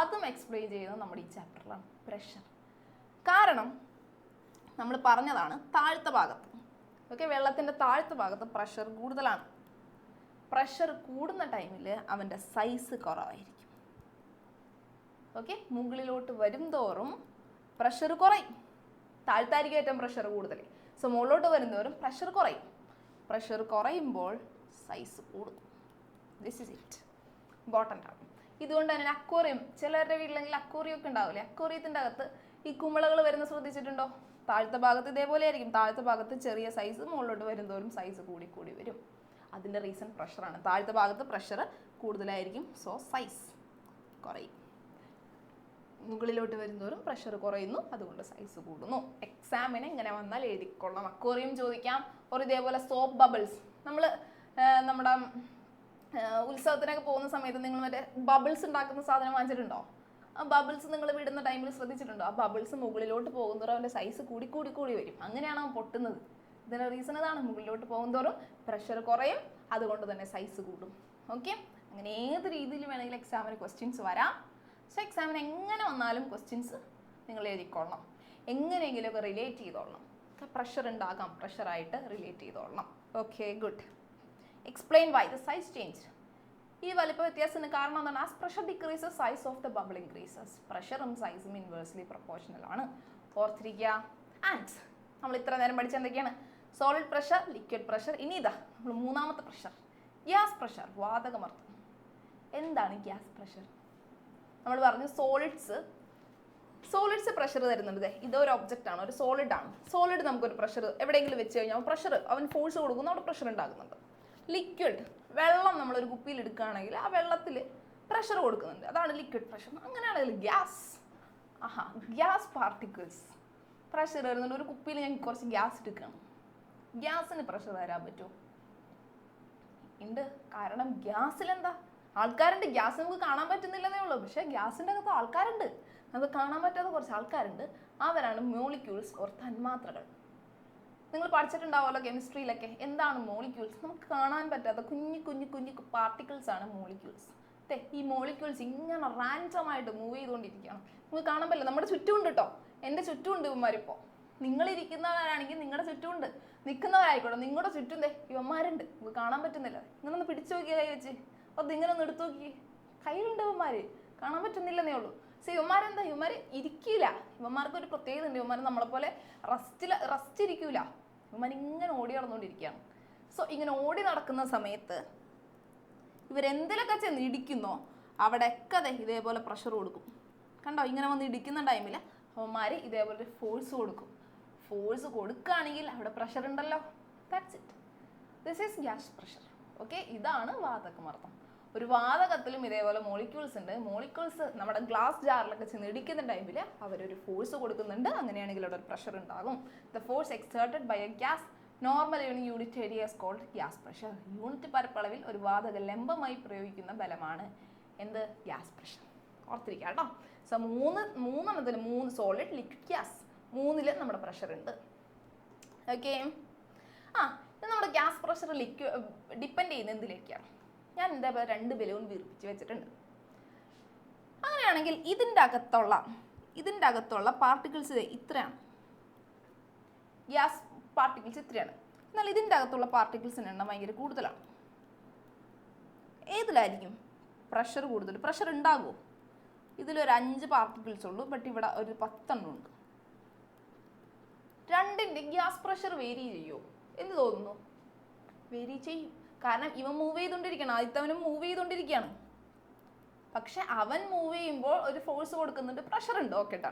അതും എക്സ്പ്ലെയിൻ ചെയ്യുന്നത് നമ്മുടെ ഈ ചാപ്റ്ററിലാണ്. പ്രഷർ. കാരണം നമ്മൾ പറഞ്ഞതാണ് താഴത്തെ ഭാഗത്ത്, ഓക്കെ, വെള്ളത്തിൻ്റെ താഴത്തെ ഭാഗത്ത് പ്രഷർ കൂടുതലാണ്. പ്രഷർ കൂടുന്ന ടൈമിൽ അവൻ്റെ സൈസ് കുറവായിരിക്കും. ഓക്കെ, മുകളിലോട്ട് വരും തോറും പ്രഷർ കുറയും. താഴ്ത്തായിരിക്കും ഏറ്റവും പ്രഷർ കൂടുതൽ. സോ മുകളിലോട്ട് വരുന്നവരും പ്രഷർ കുറയും. പ്രഷർ കുറയുമ്പോൾ സൈസ് കൂടും. This is it. ഇമ്പോർട്ടൻ്റ് ആണ്. ഇതുകൊണ്ട് തന്നെ അക്വേറിയം, ചിലരുടെ വീട്ടിലെങ്കിൽ അക്വേറിയം ഒക്കെ ഉണ്ടാവില്ലേ, അക്വേറിയത്തിൻ്റെ അകത്ത് ഈ കുമിളകൾ വരുന്ന ശ്രദ്ധിച്ചിട്ടുണ്ടോ? താഴത്തെ ഭാഗത്ത് ഇതേപോലെ ആയിരിക്കും. താഴത്തെ ഭാഗത്ത് ചെറിയ സൈസ്, മുകളിലോട്ട് വരുന്നതോറും സൈസ് കൂടി കൂടി വരും. അതിൻ്റെ റീസൺ പ്രഷറാണ്. താഴത്തെ ഭാഗത്ത് പ്രഷർ കൂടുതലായിരിക്കും. സോ സൈസ് കുറയും. മുകളിലോട്ട് വരുന്നതോറും പ്രഷർ കുറയുന്നു, അതുകൊണ്ട് സൈസ് കൂടുന്നു. എക്സാമിന് ഇങ്ങനെ വന്നാൽ എഴുതിക്കൊള്ളാം. അക്വേറിയം ചോദിക്കാം. ഒരു ഇതേപോലെ സോപ്പ് ബബിൾസ്, നമ്മൾ നമ്മുടെ ഉത്സവത്തിനൊക്കെ പോകുന്ന സമയത്ത് നിങ്ങൾ മറ്റേ ബബിൾസ് ഉണ്ടാക്കുന്ന സാധനം വാങ്ങിച്ചിട്ടുണ്ടോ? ആ ബബിൾസ് നിങ്ങൾ വിടുന്ന ടൈമിൽ ശ്രദ്ധിച്ചിട്ടുണ്ടോ? ആ ബബിൾസ് മുകളിലോട്ട് പോകുന്നതോറും അവൻ്റെ സൈസ് കൂടി കൂടി കൂടി വരും. അങ്ങനെയാണ് അവൻ പൊട്ടുന്നത്. ഇതിൻ്റെ റീസൺ ഇതാണ്. മുകളിലോട്ട് പോകുന്നതോറും പ്രഷർ കുറയും, അതുകൊണ്ട് തന്നെ സൈസ് കൂടും. ഓക്കെ, അങ്ങനെ ഏത് രീതിയിൽ വേണമെങ്കിലും എക്സാമിന് ക്വസ്റ്റ്യൻസ് വരാം. സോ എക്സാമിന് എങ്ങനെ വന്നാലും ക്വസ്റ്റ്യൻസ് നിങ്ങൾ എഴുതിക്കൊള്ളണം, എങ്ങനെയെങ്കിലുമൊക്കെ റിലേറ്റ് ചെയ്തോളണം. പ്രഷർ ഉണ്ടാകാം, പ്രഷറായിട്ട് റിലേറ്റ് ചെയ്തോളണം. Okay, good. Explain why the size change. ഈ വലിപ്പ വ്യത്യാസത്തിന് കാരണം എന്താണ്? As pressure decreases size of the bubble increases. പ്രഷറും സൈസും ഇൻവേഴ്സ്ലി പ്രൊപ്പോർഷണൽ ആണ്, ഓർത്തിരിക്കുക. ആൻഡ് നമ്മൾ ഇത്ര നേരം പഠിച്ച എന്തൊക്കെയാണ്? Solid pressure, liquid pressure. ഇനി ഇതാ നമ്മൾ മൂന്നാമത്തെ പ്രഷർ, ഗ്യാസ് പ്രഷർ, വാതകമർദ്ദം. എന്താണ് ഗ്യാസ് പ്രഷർ? നമ്മൾ പറഞ്ഞു സോളിഡ്സ് പ്രഷർ തരുന്നുണ്ട്. ഇതൊരു ഒബ്ജക്റ്റ് ആണ്, ഒരു സോളിഡ് ആണ്. സോളിഡ് നമുക്കൊരു പ്രഷർ എവിടെയെങ്കിലും വെച്ച് കഴിഞ്ഞാൽ പ്രഷർ, അവൻ ഫോഴ്സ് കൊടുക്കുന്നു, അവിടെ പ്രഷർ ഉണ്ടാകുന്നുണ്ട്. ലിക്വിഡ്, വെള്ളം നമ്മളൊരു കുപ്പിയിൽ എടുക്കുകയാണെങ്കിൽ ആ വെള്ളത്തിൽ പ്രഷർ കൊടുക്കുന്നുണ്ട്, അതാണ് ലിക്വിഡ് പ്രഷർ. അങ്ങനെയാണെങ്കിൽ ഗ്യാസ് പാർട്ടിക്കിൾസ് പ്രഷർ വരുന്നുണ്ട്. ഒരു കുപ്പിയിൽ ഞാൻ കുറച്ച് ഗ്യാസ് എടുക്കണം, ഗ്യാസിന് പ്രഷർ തരാൻ പറ്റുമോ? ഉണ്ട്. കാരണം ഗ്യാസിൽ എന്താ, ആൾക്കാരുണ്ട്. ഗ്യാസ് നമുക്ക് കാണാൻ പറ്റുന്നില്ലെന്നേ ഉള്ളൂ, പക്ഷേ ഗ്യാസിൻ്റെ അകത്ത് ആൾക്കാരുണ്ട്. നമുക്ക് കാണാൻ പറ്റാത്ത കുറച്ച് ആൾക്കാരുണ്ട്, അവരാണ് മോളിക്യൂൾസ് ഓർ തന്മാത്രകൾ. നിങ്ങൾ പഠിച്ചിട്ടുണ്ടാവുമല്ലോ കെമിസ്ട്രിയിലൊക്കെ. എന്താണ് മോളിക്യൂൾസ്? നമുക്ക് കാണാൻ പറ്റാത്ത കുഞ്ഞു കുഞ്ഞു കുഞ്ഞു പാർട്ടിക്കിൾസ് ആണ് മോളിക്യൂൾസ്. ഈ മോളിക്യൂൾസ് ഇങ്ങനെ റാൻഡമായിട്ട് മൂവ് ചെയ്തുകൊണ്ടിരിക്കുകയാണ്. നമുക്ക് കാണാൻ പറ്റില്ല. നമ്മുടെ ചുറ്റുമുണ്ട് കേട്ടോ, എൻ്റെ ചുറ്റുമുണ്ട് ഇവന്മാരിപ്പോൾ. നിങ്ങളിരിക്കുന്നവരാണെങ്കിൽ നിങ്ങളുടെ ചുറ്റുമുണ്ട്, നിൽക്കുന്നവരായിക്കോട്ടെ, നിങ്ങളുടെ ചുറ്റും ഇവന്മാരുണ്ട്. നമുക്ക് കാണാൻ പറ്റുന്നില്ല. ഇങ്ങനൊന്ന് പിടിച്ചു നോക്കിയ കൈ വെച്ച്, അപ്പോൾ ഇങ്ങനെ ഒന്ന് എടുത്തു നോക്കി, കയ്യിലുണ്ട് ഇവന്മാർ, കാണാൻ പറ്റുന്നില്ലെന്നേ ഉള്ളൂ. സോ ഇവന്മാരെന്താ, ഇവന്മാർ ഇരിക്കില്ല. ഇവന്മാർക്ക് ഒരു പ്രത്യേകത ഉണ്ട്. ഇവന്മാർ നമ്മളെപ്പോലെ റസ്റ്റ് ഇരിക്കൂല. ഇവന്മാർ ഇങ്ങനെ ഓടി നടന്നുകൊണ്ടിരിക്കുകയാണ്. സോ ഇങ്ങനെ ഓടി നടക്കുന്ന സമയത്ത് ഇവരെന്തിലൊക്കെ ചെന്ന് ഇടിക്കുന്നോ അവിടെയൊക്കെ ഇതേപോലെ പ്രഷർ കൊടുക്കും. കണ്ടോ, ഇങ്ങനെ വന്ന് ഇടിക്കുന്ന ടൈമിൽ അവന്മാർ ഇതേപോലെ ഫോഴ്സ് കൊടുക്കും. ഫോഴ്സ് കൊടുക്കുകയാണെങ്കിൽ അവിടെ പ്രഷർ ഉണ്ടല്ലോ. That's it. This is gas pressure. Okay, ഇതാണ് വാതകമർദ്ദം. ഒരു വാതകത്തിലും ഇതേപോലെ മോളിക്യൂൾസ് ഉണ്ട്. മോളിക്യൂൾസ് നമ്മുടെ ഗ്ലാസ് ജാറിലൊക്കെ ചെന്ന് ഇടിക്കുന്ന ടൈമിൽ അവരൊരു ഫോഴ്സ് കൊടുക്കുന്നുണ്ട്. അങ്ങനെയാണെങ്കിൽ അവിടെ ഒരു പ്രഷർ ഉണ്ടാകും. The force exerted by a gas normally unit area is called gas pressure. Unit പരപ്പളവിൽ ഒരു വാതകം ലംബമായി പ്രയോഗിക്കുന്ന ബലമാണ് എന്ത്? Gas pressure. ഓർത്തിരിക്കുക കേട്ടോ. സോ മൂന്നെണ്ണത്തിൽ 3 സോളിഡ്, ലിക്വിഡ്, ഗ്യാസ്, 3ൽ നമ്മുടെ പ്രഷർ ഉണ്ട്. ഓക്കെ, ഇത് നമ്മുടെ ഗ്യാസ് പ്രഷർ ഡിപ്പെൻഡ് ചെയ്യുന്ന എന്തിലേക്കാണ്? ഞാൻ ഇതേപോലെ 2 ബലൂൺ വീർപ്പിച്ച് വെച്ചിട്ടുണ്ട്. അങ്ങനെയാണെങ്കിൽ ഇതിൻ്റെ അകത്തുള്ള പാർട്ടിക്കിൾസ് ഇത്രയാണ്. ഗ്യാസ് പാർട്ടിക്കിൾസ് ഇത്രയാണ്. എന്നാൽ ഇതിൻ്റെ അകത്തുള്ള പാർട്ടിക്കിൾസിൻ്റെ എണ്ണം ഭയങ്കര കൂടുതലാണ്. ഏതിലായിരിക്കും പ്രഷർ കൂടുതൽ? പ്രഷർ ഉണ്ടാകുമോ? ഇതിലൊരു 5 പാർട്ടിക്കിൾസ് ഉള്ളൂ, ബട്ട് ഇവിടെ ഒരു 10 എണ്ണം ഉണ്ട്. രണ്ടിൻ്റെ ഗ്യാസ് പ്രഷർ വേരി ചെയ്യുമോ? എന്ത് തോന്നുന്നു? വേരി ചെയ്യും. കാരണം ഇവൻ മൂവ് ചെയ്തുകൊണ്ടിരിക്കുകയാണ്, ആദ്യത്തവനും മൂവ് ചെയ്തുകൊണ്ടിരിക്കുകയാണ്. പക്ഷെ അവൻ മൂവ് ചെയ്യുമ്പോൾ ഒരു ഫോഴ്സ് കൊടുക്കുന്നുണ്ട്, പ്രഷർ ഉണ്ട്. ഓക്കെ ട്ടാ.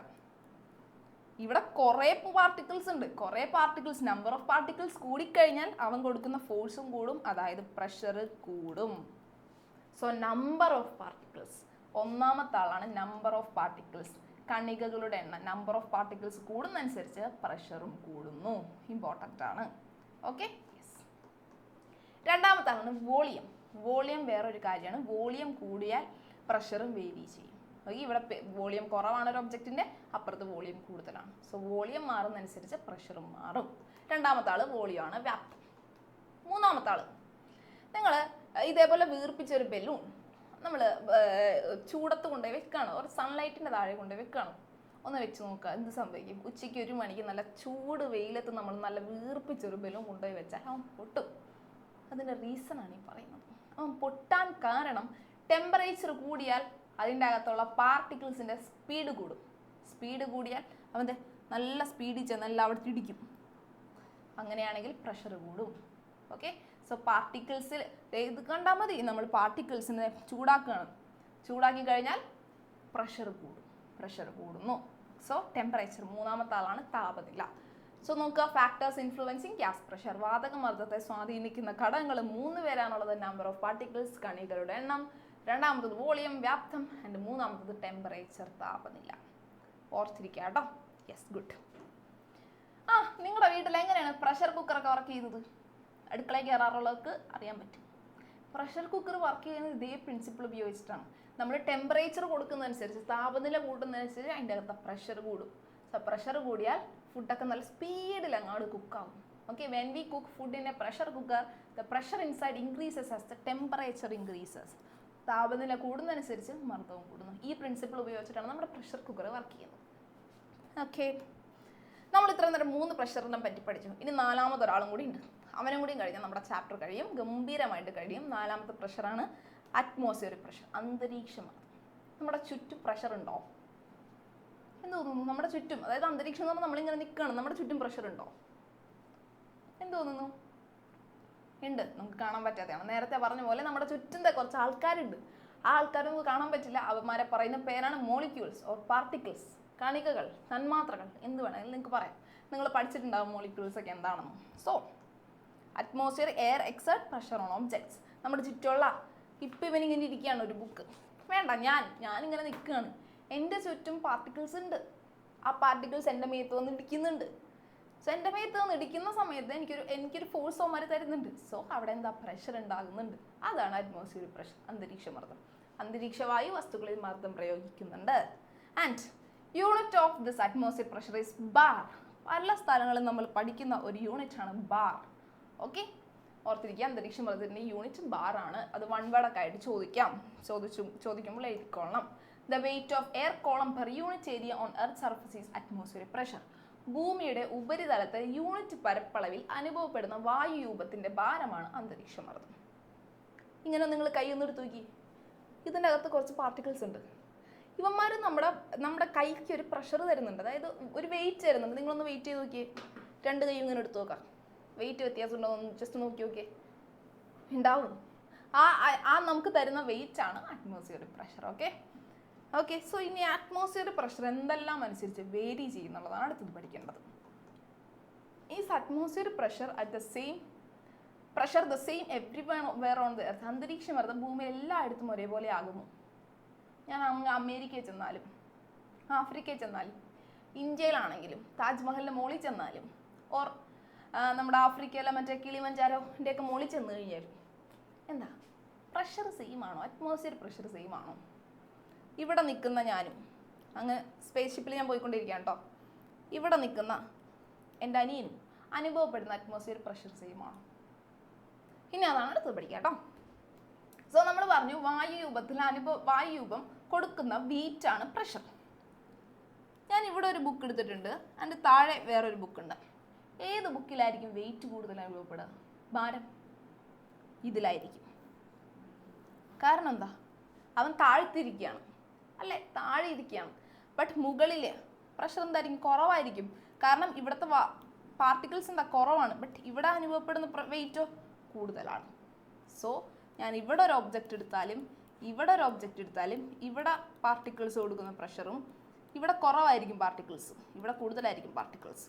ഇവിടെ കുറേ പാർട്ടിക്കിൾസ് ഉണ്ട്. കുറേ പാർട്ടിക്കിൾസ്, നമ്പർ ഓഫ് പാർട്ടിക്കിൾസ് കൂടിക്കഴിഞ്ഞാൽ അവൻ കൊടുക്കുന്ന ഫോഴ്സും കൂടും, അതായത് പ്രഷർ കൂടും. സോ നമ്പർ ഓഫ് പാർട്ടിക്കിൾസ്, ഒന്നാമത്തെ ആളാണ് നമ്പർ ഓഫ് പാർട്ടിക്കിൾസ്. കണികകളുടെ എണ്ണം, നമ്പർ ഓഫ് പാർട്ടിക്കിൾസ് കൂടുന്നതനുസരിച്ച് പ്രഷറും കൂടുന്നു. ഇമ്പോർട്ടൻ്റ് ആണ്. ഓക്കെ, രണ്ടാമത്തെ ആളാണ് വോളിയം. വോളിയം വേറൊരു കാര്യമാണ്. വോളിയം കൂടിയാൽ പ്രഷറും വേരി ചെയ്യും. ഇവിടെ വോളിയം കുറവാണ് ഒരു ഒബ്ജക്റ്റിൻ്റെ, അപ്പുറത്ത് വോളിയം കൂടുതലാണ്. സോ വോളിയം മാറുന്നതനുസരിച്ച് പ്രഷറും മാറും. രണ്ടാമത്തെ ആൾ വോളിയം ആണ്, വ്യാപ്തം. മൂന്നാമത്തെ ആൾ, നിങ്ങൾ ഇതേപോലെ വീർപ്പിച്ചൊരു ബലൂൺ നമ്മൾ ചൂടത്ത് കൊണ്ടുപോയി വെക്കുകയാണ്, ഒരു സൺലൈറ്റിൻ്റെ താഴെ കൊണ്ടുപോയി വെക്കുകയാണ്. ഒന്ന് വെച്ച് നോക്കുക, എന്ത് സംഭവിക്കും? ഉച്ചയ്ക്ക് 1 മണിക്ക് നല്ല ചൂട് വെയിലത്ത് നമ്മൾ നല്ല വീർപ്പിച്ചൊരു ബലൂൺ കൊണ്ടുപോയി വെച്ചാൽ അവൻ പൊട്ടും. അതിൻ്റെ റീസണാണ് ഈ പറയുന്നത്. അവൻ പൊട്ടാൻ കാരണം ടെമ്പറേച്ചർ കൂടിയാൽ അതിൻ്റെ അകത്തുള്ള പാർട്ടിക്കിൾസിൻ്റെ സ്പീഡ് കൂടും. സ്പീഡ് കൂടിയാൽ അവൻ്റെ നല്ല സ്പീഡിൽ ചെന്ന് എല്ലാം അവിടെ ഇടിക്കും. അങ്ങനെയാണെങ്കിൽ പ്രഷർ കൂടും. ഓക്കെ, സോ പാർട്ടിക്കിൾസിൽ ഇത് കണ്ടാൽ മതി. നമ്മൾ പാർട്ടിക്കിൾസിനെ ചൂടാക്കുകയാണ്. ചൂടാക്കി കഴിഞ്ഞാൽ പ്രഷർ കൂടുന്നു. സോ ടെമ്പറേച്ചർ, മൂന്നാമത്തെ ആളാണ് താപനില. സോ നോക്കുക, ഫാക്ടേഴ്സ് ഇൻഫ്ലുവൻസിങ് ഗ്യാസ് പ്രഷർ. വാതകമർദ്ദത്തെ സ്വാധീനിക്കുന്ന ഘടകങ്ങൾ 3 പേരാണുള്ളത്. നമ്പർ ഓഫ് പാർട്ടിക്കിൾസ്, കണികളുടെ എണ്ണം, രണ്ടാമത്തത് വോളിയം, വ്യാപ്തം, ആൻഡ് മൂന്നാമത്തത് ടെമ്പറേച്ചർ, താപനില. ഓർത്തിരിക്കുക കേട്ടോ. Yes, good. നിങ്ങളുടെ വീട്ടിൽ എങ്ങനെയാണ് പ്രഷർ കുക്കറൊക്കെ വർക്ക് ചെയ്യുന്നത്? അടുക്കളയിൽ കയറാറുള്ളവർക്ക് അറിയാൻ പറ്റും. പ്രഷർ കുക്കർ വർക്ക് ചെയ്യുന്നത് ഇതേ പ്രിൻസിപ്പിൾ ഉപയോഗിച്ചിട്ടാണ്. നമ്മൾ ടെമ്പറേച്ചർ കൊടുക്കുന്നതനുസരിച്ച്, താപനില കൂടുന്നതനുസരിച്ച് അതിൻ്റെ അകത്ത് പ്രഷർ കൂടും. സോ പ്രഷർ കൂടിയാൽ ഫുഡൊക്കെ നല്ല സ്പീഡിൽ അങ്ങോട്ട് കുക്കാവും. Okay, when we cook food in a pressure cooker, the pressure inside increases as the temperature increases. താപനില കൂടുന്നതനുസരിച്ച് മർദ്ദവും കൂടുന്നു. ഈ പ്രിൻസിപ്പിൾ ഉപയോഗിച്ചിട്ടാണ് നമ്മുടെ പ്രഷർ കുക്കർ വർക്ക് ചെയ്യുന്നത്. ഓക്കെ, നമ്മൾ ഇത്ര നേരം 3 പ്രഷറിനെ പറ്റി പഠിച്ചു. ഇനി 4ാമത് ഒരാളും കൂടി ഉണ്ട്. അവനും കൂടിയും കഴിഞ്ഞാൽ നമ്മുടെ ചാപ്റ്റർ കഴിയും, ഗംഭീരമായിട്ട് കഴിയും. 4ാമത്തെ പ്രഷറാണ് അറ്റ്മോസ്ഫിയറിക് പ്രഷർ, അന്തരീക്ഷമാണ്. നമ്മുടെ ചുറ്റും പ്രഷർ ഉണ്ടോ എന്ന് തോന്നുന്നു? നമ്മുടെ ചുറ്റും, അതായത് അന്തരീക്ഷം എന്ന് പറഞ്ഞാൽ നമ്മളിങ്ങനെ നിൽക്കുകയാണ്, നമ്മുടെ ചുറ്റും പ്രഷർ ഉണ്ടോ എന്ന് തോന്നുന്നു? ഉണ്ട്, നമുക്ക് കാണാൻ പറ്റാത്തതാണ്. നേരത്തെ പറഞ്ഞ പോലെ നമ്മുടെ ചുറ്റും കുറച്ച് ആൾക്കാരുണ്ട്. ആ ആൾക്കാരെ നമുക്ക് കാണാൻ പറ്റില്ല. അവന്മാരെ പറയുന്ന പേരാണ് മോളിക്യൂൾസ് ഓർ പാർട്ടിക്കിൾസ്, കണികകൾ, തന്മാത്രകൾ, എന്ത് വേണമെങ്കിലും നിങ്ങൾക്ക് പറയാം. നിങ്ങൾ പഠിച്ചിട്ടുണ്ടാവും മോളിക്യൂൾസ് ഒക്കെ എന്താണെന്ന്. So atmosphere air exert pressure on objects. നമ്മുടെ ചുറ്റുമുള്ള, ഇപ്പം ഇവനിങ്ങനെ ഇരിക്കുകയാണ് ഒരു ബുക്ക്, വേണ്ട ഞാനിങ്ങനെ നിൽക്കുകയാണ്, എൻ്റെ ചുറ്റും പാർട്ടിക്കിൾസ് ഉണ്ട്. ആ പാർട്ടിക്കിൾസ് എൻ്റെ മേത്ത് വന്ന് ഇടിക്കുന്നുണ്ട്. സോ എൻ്റെ മേത്ത് വന്ന് ഇടിക്കുന്ന സമയത്ത് എനിക്കൊരു ഫോഴ്സ് അവന്മാർ തരുന്നുണ്ട്. സോ അവിടെ എന്താ, പ്രഷർ ഉണ്ടാകുന്നുണ്ട്. അതാണ് അറ്റ്മോസ്ഫിയറിക് പ്രഷർ, അന്തരീക്ഷ മർദ്ദം. അന്തരീക്ഷവായു വസ്തുക്കളിൽ മർദ്ദം പ്രയോഗിക്കുന്നുണ്ട്. And unit of this atmosphere pressure is bar. പല സ്ഥലങ്ങളിൽ നമ്മൾ പഠിക്കുന്ന ഒരു യൂണിറ്റ് ആണ് ബാർ. ഓക്കെ, ഓർത്തിരിക്കുക, അന്തരീക്ഷ മർദ്ദത്തിൻ്റെ യൂണിറ്റ് ബാർ ആണ്. അത് 1 വേർഡൊക്കെ ആയിട്ട് ചോദിക്കുമ്പോൾ എഴുതിക്കൊള്ളണം. The weight of air column per unit area on earth surface is atmospheric pressure. ഭൂമിയുടെ ഉപരിതലത്തിൽ യൂണിറ്റ് പരപ്പളവിൽ അനുഭവപ്പെടുന്ന വായുരൂപത്തിന്റെ ഭാരമാണ് അന്തരീക്ഷ മർദ്ദം. ഇങ്ങനെ നിങ്ങൾ കൈയൊന്നും എടുത്ത് നോക്കി, ഇതിൻ്റെ അകത്ത് കുറച്ച് പാർട്ടിക്കിൾസ് ഉണ്ട്. ഇവന്മാർ നമ്മുടെ കൈക്ക് ഒരു പ്രഷർ തരുന്നുണ്ട്, അതായത് ഒരു വെയിറ്റ് തരുന്നുണ്ട്. നിങ്ങളൊന്ന് വെയിറ്റ് ചെയ്ത് നോക്കിയേ, 2 കൈ ഇങ്ങനെ എടുത്ത് നോക്കാം, വെയിറ്റ് വ്യത്യാസം ഉണ്ടോ എന്ന് ജസ്റ്റ് നോക്കി നോക്കിയേ, ഉണ്ടാവും. ആ നമുക്ക് തരുന്ന വെയിറ്റ് ആണ് അറ്റ്മോസ്ഫിയറിക് പ്രഷർ. ഓക്കെ, സോ ഇനി അറ്റ്മോസ്ഫിയറിക് പ്രഷർ എന്തെല്ലാം അനുസരിച്ച് വേരി ചെയ്യുന്നുള്ളതാണ് അടുത്തത് പഠിക്കേണ്ടത്. Is atmospheric pressure at the same everywhere on the earth. അന്തരീക്ഷ മർദ്ദം ഭൂമിയിൽ എല്ലായിടത്തും ഒരേപോലെ ആകുമോ? ഞാൻ അമേരിക്കയിൽ ചെന്നാലും, ആഫ്രിക്കയിൽ ചെന്നാലും, ഇന്ത്യയിലാണെങ്കിലും, താജ്മഹലിൻ്റെ മുകളിൽ ചെന്നാലും, ഓർ നമ്മുടെ ആഫ്രിക്കയിലെ മറ്റേ കിളിമഞ്ചാരോൻ്റെയൊക്കെ മുകളിൽ ചെന്ന് കഴിഞ്ഞാലും എന്താ, പ്രഷർ സെയിം ആണോ? അറ്റ്മോസ്ഫിയർ പ്രഷർ സെയിം ആണോ? ഇവിടെ നിൽക്കുന്ന ഞാനും, അങ്ങ് സ്പേസ് ഷിപ്പിൽ ഞാൻ പോയിക്കൊണ്ടിരിക്കുകയാണ് കേട്ടോ, ഇവിടെ നിൽക്കുന്ന എൻ്റെ അനിയനും അനുഭവപ്പെടുന്ന അറ്റ്മോസ്ഫിയർ പ്രഷർ സെയിം ആണോ? ഇനി അതാണ് അടുത്തത് പഠിക്കുക കേട്ടോ. സോ നമ്മൾ പറഞ്ഞു വായുരൂപം കൊടുക്കുന്ന വെയിറ്റ് ആണ് പ്രഷർ. ഞാൻ ഇവിടെ ഒരു ബുക്ക് എടുത്തിട്ടുണ്ട്, അതിൻ്റെ താഴെ വേറൊരു ബുക്ക് ഉണ്ട്. ഏത് ബുക്കിലായിരിക്കും വെയിറ്റ് കൂടുതൽ അനുഭവപ്പെടുക? ഭാരം ഇതിലായിരിക്കും. കാരണം എന്താ, അവൻ താഴ്ത്തിരിക്കുകയാണ്, അല്ലേ? താഴെ ഇരിക്കുകയാണ്. ബട്ട് മുകളിൽ പ്രഷർ എന്തായിരിക്കും? കുറവായിരിക്കും. കാരണം ഇവിടുത്തെ പാർട്ടിക്കിൾസ് എന്താ, കുറവാണ്. ബട്ട് ഇവിടെ അനുഭവപ്പെടുന്ന വെയിറ്റോ കൂടുതലാണ്. സോ ഞാൻ ഇവിടെ ഒരു ഒബ്ജക്റ്റ് എടുത്താലും ഇവിടെ പാർട്ടിക്കിൾസ് കൊടുക്കുന്ന പ്രഷറും ഇവിടെ കുറവായിരിക്കും പാർട്ടിക്കിൾസ്, ഇവിടെ കൂടുതലായിരിക്കും പാർട്ടിക്കിൾസ്.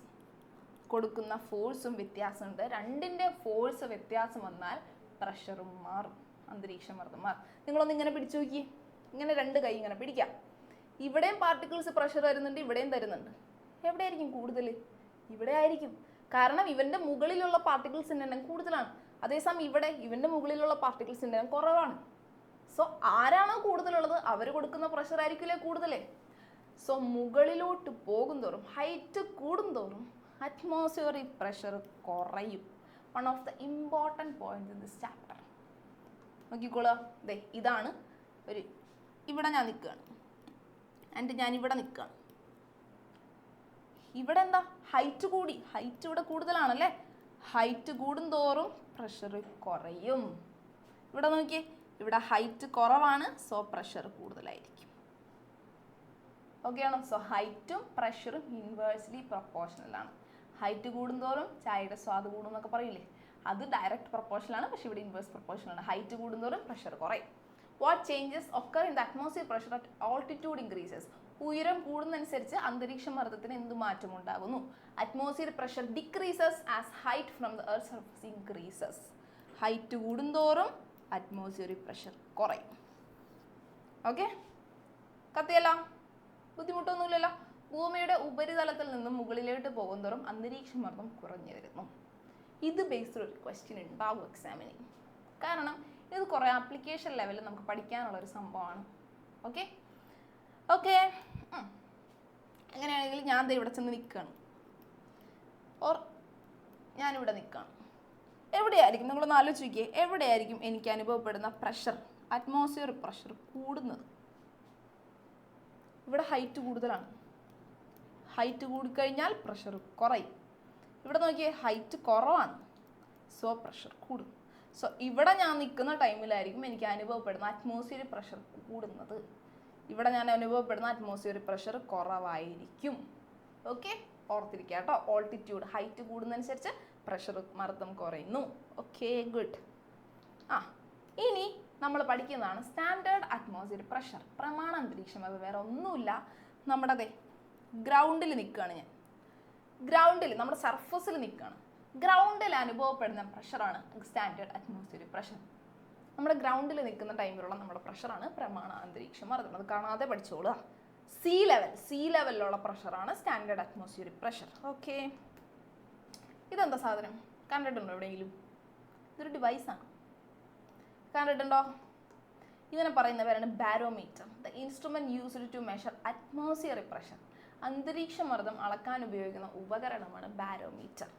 കൊടുക്കുന്ന ഫോഴ്സും വ്യത്യാസമുണ്ട്. രണ്ടിൻ്റെ ഫോഴ്സ് വ്യത്യാസം വന്നാൽ പ്രഷറും മാറും, അന്തരീക്ഷ മർദ്ദം മാറും. നിങ്ങളൊന്ന് ഇങ്ങനെ പിടിച്ചു നോക്കി, ഇങ്ങനെ 2 കൈ ഇങ്ങനെ പിടിക്കാം. ഇവിടെയും പാർട്ടിക്കിൾസ് പ്രഷർ തരുന്നുണ്ട്, ഇവിടെയും തരുന്നുണ്ട്. എവിടെയായിരിക്കും കൂടുതൽ? ഇവിടെ ആയിരിക്കും. കാരണം ഇവൻ്റെ മുകളിലുള്ള പാർട്ടിക്കിൾസിൻ്റെ എണ്ണം കൂടുതലാണ്. അതേസമയം ഇവൻ്റെ മുകളിലുള്ള പാർട്ടിക്കിൾസിൻ്റെ എണ്ണം കുറവാണ്. സോ ആരാണോ കൂടുതലുള്ളത് അവർ കൊടുക്കുന്ന പ്രഷർ ആയിരിക്കില്ലേ കൂടുതലേ. സോ മുകളിലോട്ട് പോകുന്തോറും, ഹൈറ്റ് കൂടുന്തോറും അറ്റ്മോസ്ഫിയറിക് പ്രഷർ കുറയും. One of the important points in this chapter. നോക്കിക്കോളുക, ഇതാണ് ഇവിടെ ഞാൻ നിൽക്കുകയാണ്, ഞാനിവിടെ നിൽക്കുകയാണ്. ഇവിടെ എന്താ, ഹൈറ്റ് കൂടി, ഹൈറ്റ് ഇവിടെ കൂടുതലാണല്ലേ. ഹൈറ്റ് കൂടുന്തോറും പ്രഷർ കുറയും. ഇവിടെ നോക്കിയേ, ഇവിടെ ഹൈറ്റ് കുറവാണ്, സോ പ്രഷർ കൂടുതലായിരിക്കും. ഓക്കെ ആണോ? സോ ഹൈറ്റും പ്രഷറും ഇൻവേഴ്സ്ലി പ്രൊപ്പോർഷണൽ ആണ്. ഹൈറ്റ് കൂടുന്തോറും ചായയുടെ സ്വാദ് കൂടും എന്നൊക്കെ പറയില്ലേ, അത് ഡയറക്റ്റ് പ്രൊപ്പോർഷണൽ ആണ്. പക്ഷെ ഇവിടെ ഇൻവേഴ്സ് പ്രൊപ്പോർഷണൽ ആണ്. ഹൈറ്റ് കൂടുന്തോറും പ്രഷർ കുറയും. What changes occur in the atmosphere pressure at altitude increases? ഉയരം കൂടുന്നതനുസരിച്ച് അന്തരീക്ഷ മർദ്ദത്തിന് എന്ത് മാറ്റം ഉണ്ടാകുന്നു? Atmosphere pressure decreases as height from the earth surface increases. Height കൂടുന്തോറും അറ്റ്മോസ്ഫിയറിക് പ്രഷർ കുറയും. ഓക്കെ, കത്തിയല്ല, ബുദ്ധിമുട്ടൊന്നുമില്ലല്ലോ. ഭൂമിയുടെ ഉപരിതലത്തിൽ നിന്നും മുകളിലോട്ട് പോകുന്തോറും അന്തരീക്ഷ മർദ്ദം കുറഞ്ഞു വരുന്നു. ഇത് ബേസ്ഡ് ഒരു ക്വസ്റ്റ്യൻ ഉണ്ടാവും എക്സാമിന്. കാരണം ഇത് കുറേ ആപ്ലിക്കേഷൻ ലെവലിൽ നമുക്ക് പഠിക്കാനുള്ളൊരു സംഭവമാണ്. Okay okay. അങ്ങനെയാണെങ്കിൽ ഞാൻ ദേ ഇവിടെ ചെന്ന് നിൽക്കുകയാണ്, ഓർ ഞാനിവിടെ നിൽക്കുകയാണ്. എവിടെയായിരിക്കും, നിങ്ങളൊന്ന് ആലോചിച്ച് നോക്കിയേ, എവിടെയായിരിക്കും എനിക്ക് അനുഭവപ്പെടുന്ന പ്രഷർ, അറ്റ്മോസ്ഫിയർ പ്രഷർ കൂടുന്നത്? ഇവിടെ ഹൈറ്റ് കൂടുതലാണ്. ഹൈറ്റ് കൂടിക്കഴിഞ്ഞാൽ പ്രഷർ കുറയും. ഇവിടെ നോക്കിയേ, ഹൈറ്റ് കുറവാണ്, സോ പ്രഷർ കൂടും. സോ ഇവിടെ ഞാൻ നിൽക്കുന്ന ടൈമിലായിരിക്കും എനിക്ക് അനുഭവപ്പെടുന്ന അറ്റ്മോസ്ഫിയർ പ്രഷർ കൂടുന്നത്. ഇവിടെ ഞാൻ അനുഭവപ്പെടുന്ന അറ്റ്മോസ്ഫിയർ പ്രഷർ കുറവായിരിക്കും. ഓക്കെ, ഓർത്തിരിക്കുക കേട്ടോ. ഓൾട്ടിറ്റ്യൂഡ്, ഹൈറ്റ് കൂടുന്നതനുസരിച്ച് പ്രഷർ, മർദ്ദം കുറയുന്നു. Okay, good. ഇനി നമ്മൾ പഠിക്കുന്നതാണ് സ്റ്റാൻഡേർഡ് അറ്റ്മോസ്ഫിയർ പ്രഷർ, പ്രമാണ അന്തരീക്ഷം. അത് വേറെ ഒന്നുമില്ല, നമ്മുടെ ഗ്രൗണ്ടിൽ നിൽക്കുകയാണ് ഞാൻ. ഗ്രൗണ്ടിൽ, നമ്മുടെ സർഫസിൽ നിൽക്കുകയാണ്. ഗ്രൗണ്ടിൽ അനുഭവപ്പെടുന്ന പ്രഷറാണ് സ്റ്റാൻഡേർഡ് അറ്റ്മോസ്ഫിയർ പ്രഷർ. നമ്മുടെ ഗ്രൗണ്ടിൽ നിൽക്കുന്ന ടൈമിലുള്ള നമ്മുടെ പ്രഷറാണ് പ്രമാണ അന്തരീക്ഷം മർദ്ദം. അത് കാണാതെ പഠിച്ചോളുക. സീ ലെവലിലുള്ള പ്രഷറാണ് സ്റ്റാൻഡേർഡ് അറ്റ്മോസ്ഫിയർ പ്രഷർ. ഓക്കെ, ഇതെന്താ സാധനം കണ്ടിട്ടുണ്ടോ എവിടെയെങ്കിലും? ഇതൊരു ഡിവൈസാണ്, കണ്ടിട്ടുണ്ടോ? ഇതിനെ പറയുന്ന പേരാണ് barometer. The instrument used to measure atmospheric pressure. അന്തരീക്ഷ മർദ്ദം അളക്കാൻ ഉപയോഗിക്കുന്ന ഉപകരണമാണ് ബാരോമീറ്റർ.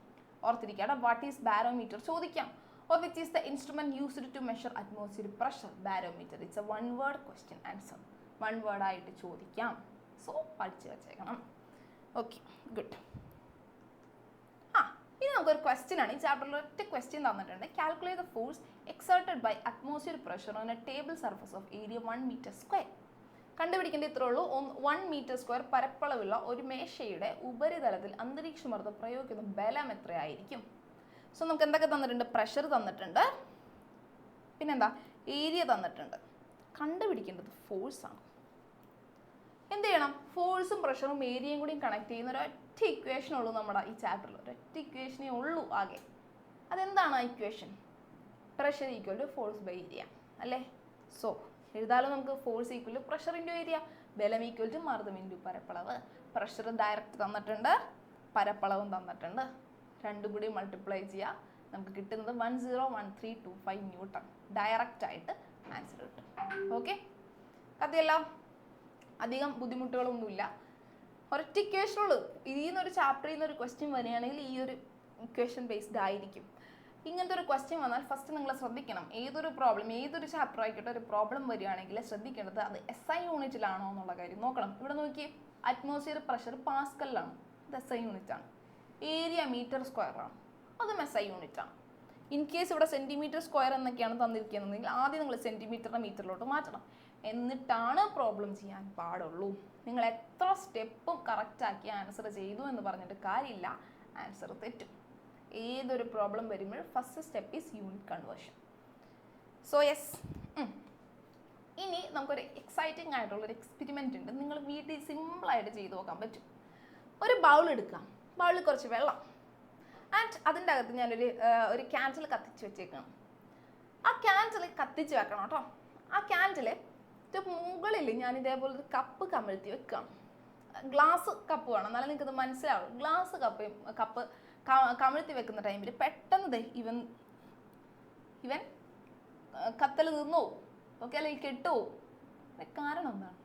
ഓർത്തിരിക്കുക. വാട്ട് ഈസ് ബാരോമീറ്റർ ചോദിക്കാം. Or which is the instrument used to measure atmospheric pressure? Barometer. It's a one word question answer. One word ആയിട്ട് ചോദിക്കാം. So പഠിച്ചു വെച്ചേക്കണം. Okay, good. ഇനി നമുക്കൊരു ക്വസ്റ്റ്യൻ ആണ്. ഈ ചാപ്റ്ററിൽ ഒറ്റ ക്വസ്റ്റ്യൻ തന്നിട്ടുണ്ട്. Calculate the force exerted by atmosphere pressure on a table surface of area 1 meter square. കണ്ടുപിടിക്കേണ്ട ഇത്രേ ഉള്ളൂ. 1 മീറ്റർ സ്ക്വയർ പരപ്പളവുള്ള ഒരു മേശയുടെ ഉപരിതലത്തിൽ അന്തരീക്ഷ മർദ്ദം പ്രയോഗിക്കുന്ന ബലം എത്രയായിരിക്കും? സോ നമുക്ക് എന്തൊക്കെ തന്നിട്ടുണ്ട്? പ്രഷർ തന്നിട്ടുണ്ട്, പിന്നെന്താ, ഏരിയ തന്നിട്ടുണ്ട്. കണ്ടുപിടിക്കേണ്ടത് ഫോഴ്സാണ്. എന്ത് ചെയ്യണം? ഫോഴ്സും പ്രഷറും ഏരിയയും കൂടി കണക്ട് ചെയ്യുന്ന ഒരൊറ്റ ഇക്വേഷൻ ഉള്ളൂ നമ്മുടെ ഈ ചാപ്റ്ററിൽ. ഒരൊറ്റ ഇക്വേഷനേ ഉള്ളൂ ആകെ. അതെന്താണ് ആ equation? Pressure equal to force by area അല്ലേ? സോ എഴുതാലോ നമുക്ക്. Force equal to pressure into area, ബലം ഈക്വൽ ടു മർദ്ദം ഇൻറ്റു പരപ്പളവ്. പ്രഷർ ഡയറക്റ്റ് തന്നിട്ടുണ്ട്, പരപ്പളവും തന്നിട്ടുണ്ട്. രണ്ടും കൂടി മൾട്ടിപ്ലൈ ചെയ്യുക, നമുക്ക് കിട്ടുന്നത് 101325 ന്യൂട്ടൺ. ഡയറക്റ്റ് ആയിട്ട് ആൻസർ കിട്ടും. ഓക്കെ, കഥയല്ല, അധികം ബുദ്ധിമുട്ടുകളൊന്നുമില്ല. ഒരൊറ്റ ഇക്വേഷനുള്ളൂ. ഇതിൽ നിന്നൊരു ചാപ്റ്ററിൽ നിന്നൊരു ക്വസ്റ്റ്യൻ വരികയാണെങ്കിൽ ഈ ഒരു ഇക്വേഷൻ ബേസ്ഡ് ആയിരിക്കും. ഇങ്ങനത്തെ ഒരു ക്വസ്റ്റ്യൻ വന്നാൽ ഫസ്റ്റ് നിങ്ങൾ ശ്രദ്ധിക്കണം, ഏതൊരു പ്രോബ്ലം, ഏതൊരു ചാപ്റ്റർ ആയിക്കോട്ടെ ഒരു പ്രോബ്ലം വരികയാണെങ്കിൽ ശ്രദ്ധിക്കേണ്ടത് അത് SI യൂണിറ്റിലാണോ എന്നുള്ള കാര്യം നോക്കണം. ഇവിടെ നോക്കി, അറ്റ്മോസ്ഫിയർ പ്രഷർ പാസ്കലിലാണ്, അത് SI യൂണിറ്റ് ആണ്. ഏരിയ മീറ്റർ സ്ക്വയർ ആണ്, അതും SI യൂണിറ്റ് ആണ്. ഇൻ കേസ് ഇവിടെ സെൻറ്റിമീറ്റർ സ്ക്വയർ എന്നൊക്കെയാണ് തന്നിരിക്കുന്നതെങ്കിൽ ആദ്യം നിങ്ങൾ സെൻറ്റിമീറ്ററിനെ മീറ്ററിലോട്ട് മാറ്റണം, എന്നിട്ടാണ് പ്രോബ്ലം ചെയ്യാൻ പാടുള്ളൂ. നിങ്ങൾ എത്ര സ്റ്റെപ്പും കറക്റ്റാക്കി ആൻസർ ചെയ്തു എന്ന് പറഞ്ഞിട്ട് കാര്യമില്ല, ആൻസർ തെറ്റും. ഏതൊരു പ്രോബ്ലം വരുമ്പോഴും first step is unit conversion. So yes, ഇനി നമുക്കൊരു എക്സൈറ്റിംഗ് ആയിട്ടുള്ളൊരു എക്സ്പെരിമെൻ്റ് ഉണ്ട്. നിങ്ങൾ വീട്ടിൽ സിമ്പിളായിട്ട് ചെയ്ത് നോക്കാൻ പറ്റും. ഒരു ബൗൾ എടുക്കാം, ബൗളിൽ കുറച്ച് വെള്ളം, ആൻഡ് അതിൻ്റെ അകത്ത് ഞാനൊരു ക്യാൻഡിൽ കത്തിച്ച് വെച്ചേക്കണം. ആ ക്യാൻഡിൽ കത്തിച്ച് വെക്കണം കേട്ടോ. ആ ക്യാൻഡിൽ മുകളിൽ ഞാൻ ഇതേപോലെ ഒരു കപ്പ് കമിഴ്ത്തി വെക്കണം. ഗ്ലാസ് കപ്പ് വേണം, എന്നാലും നിങ്ങൾക്കത് മനസ്സിലാവും. ഗ്ലാസ് കപ്പ് കമിഴ്ത്തി വെക്കുന്ന ടൈമിൽ പെട്ടെന്ന് ഇവൻ കത്തൽ നിന്നു പോകും. ഓക്കെ, അല്ലെങ്കിൽ കെട്ടുപോകും. കാരണം എന്താണ്?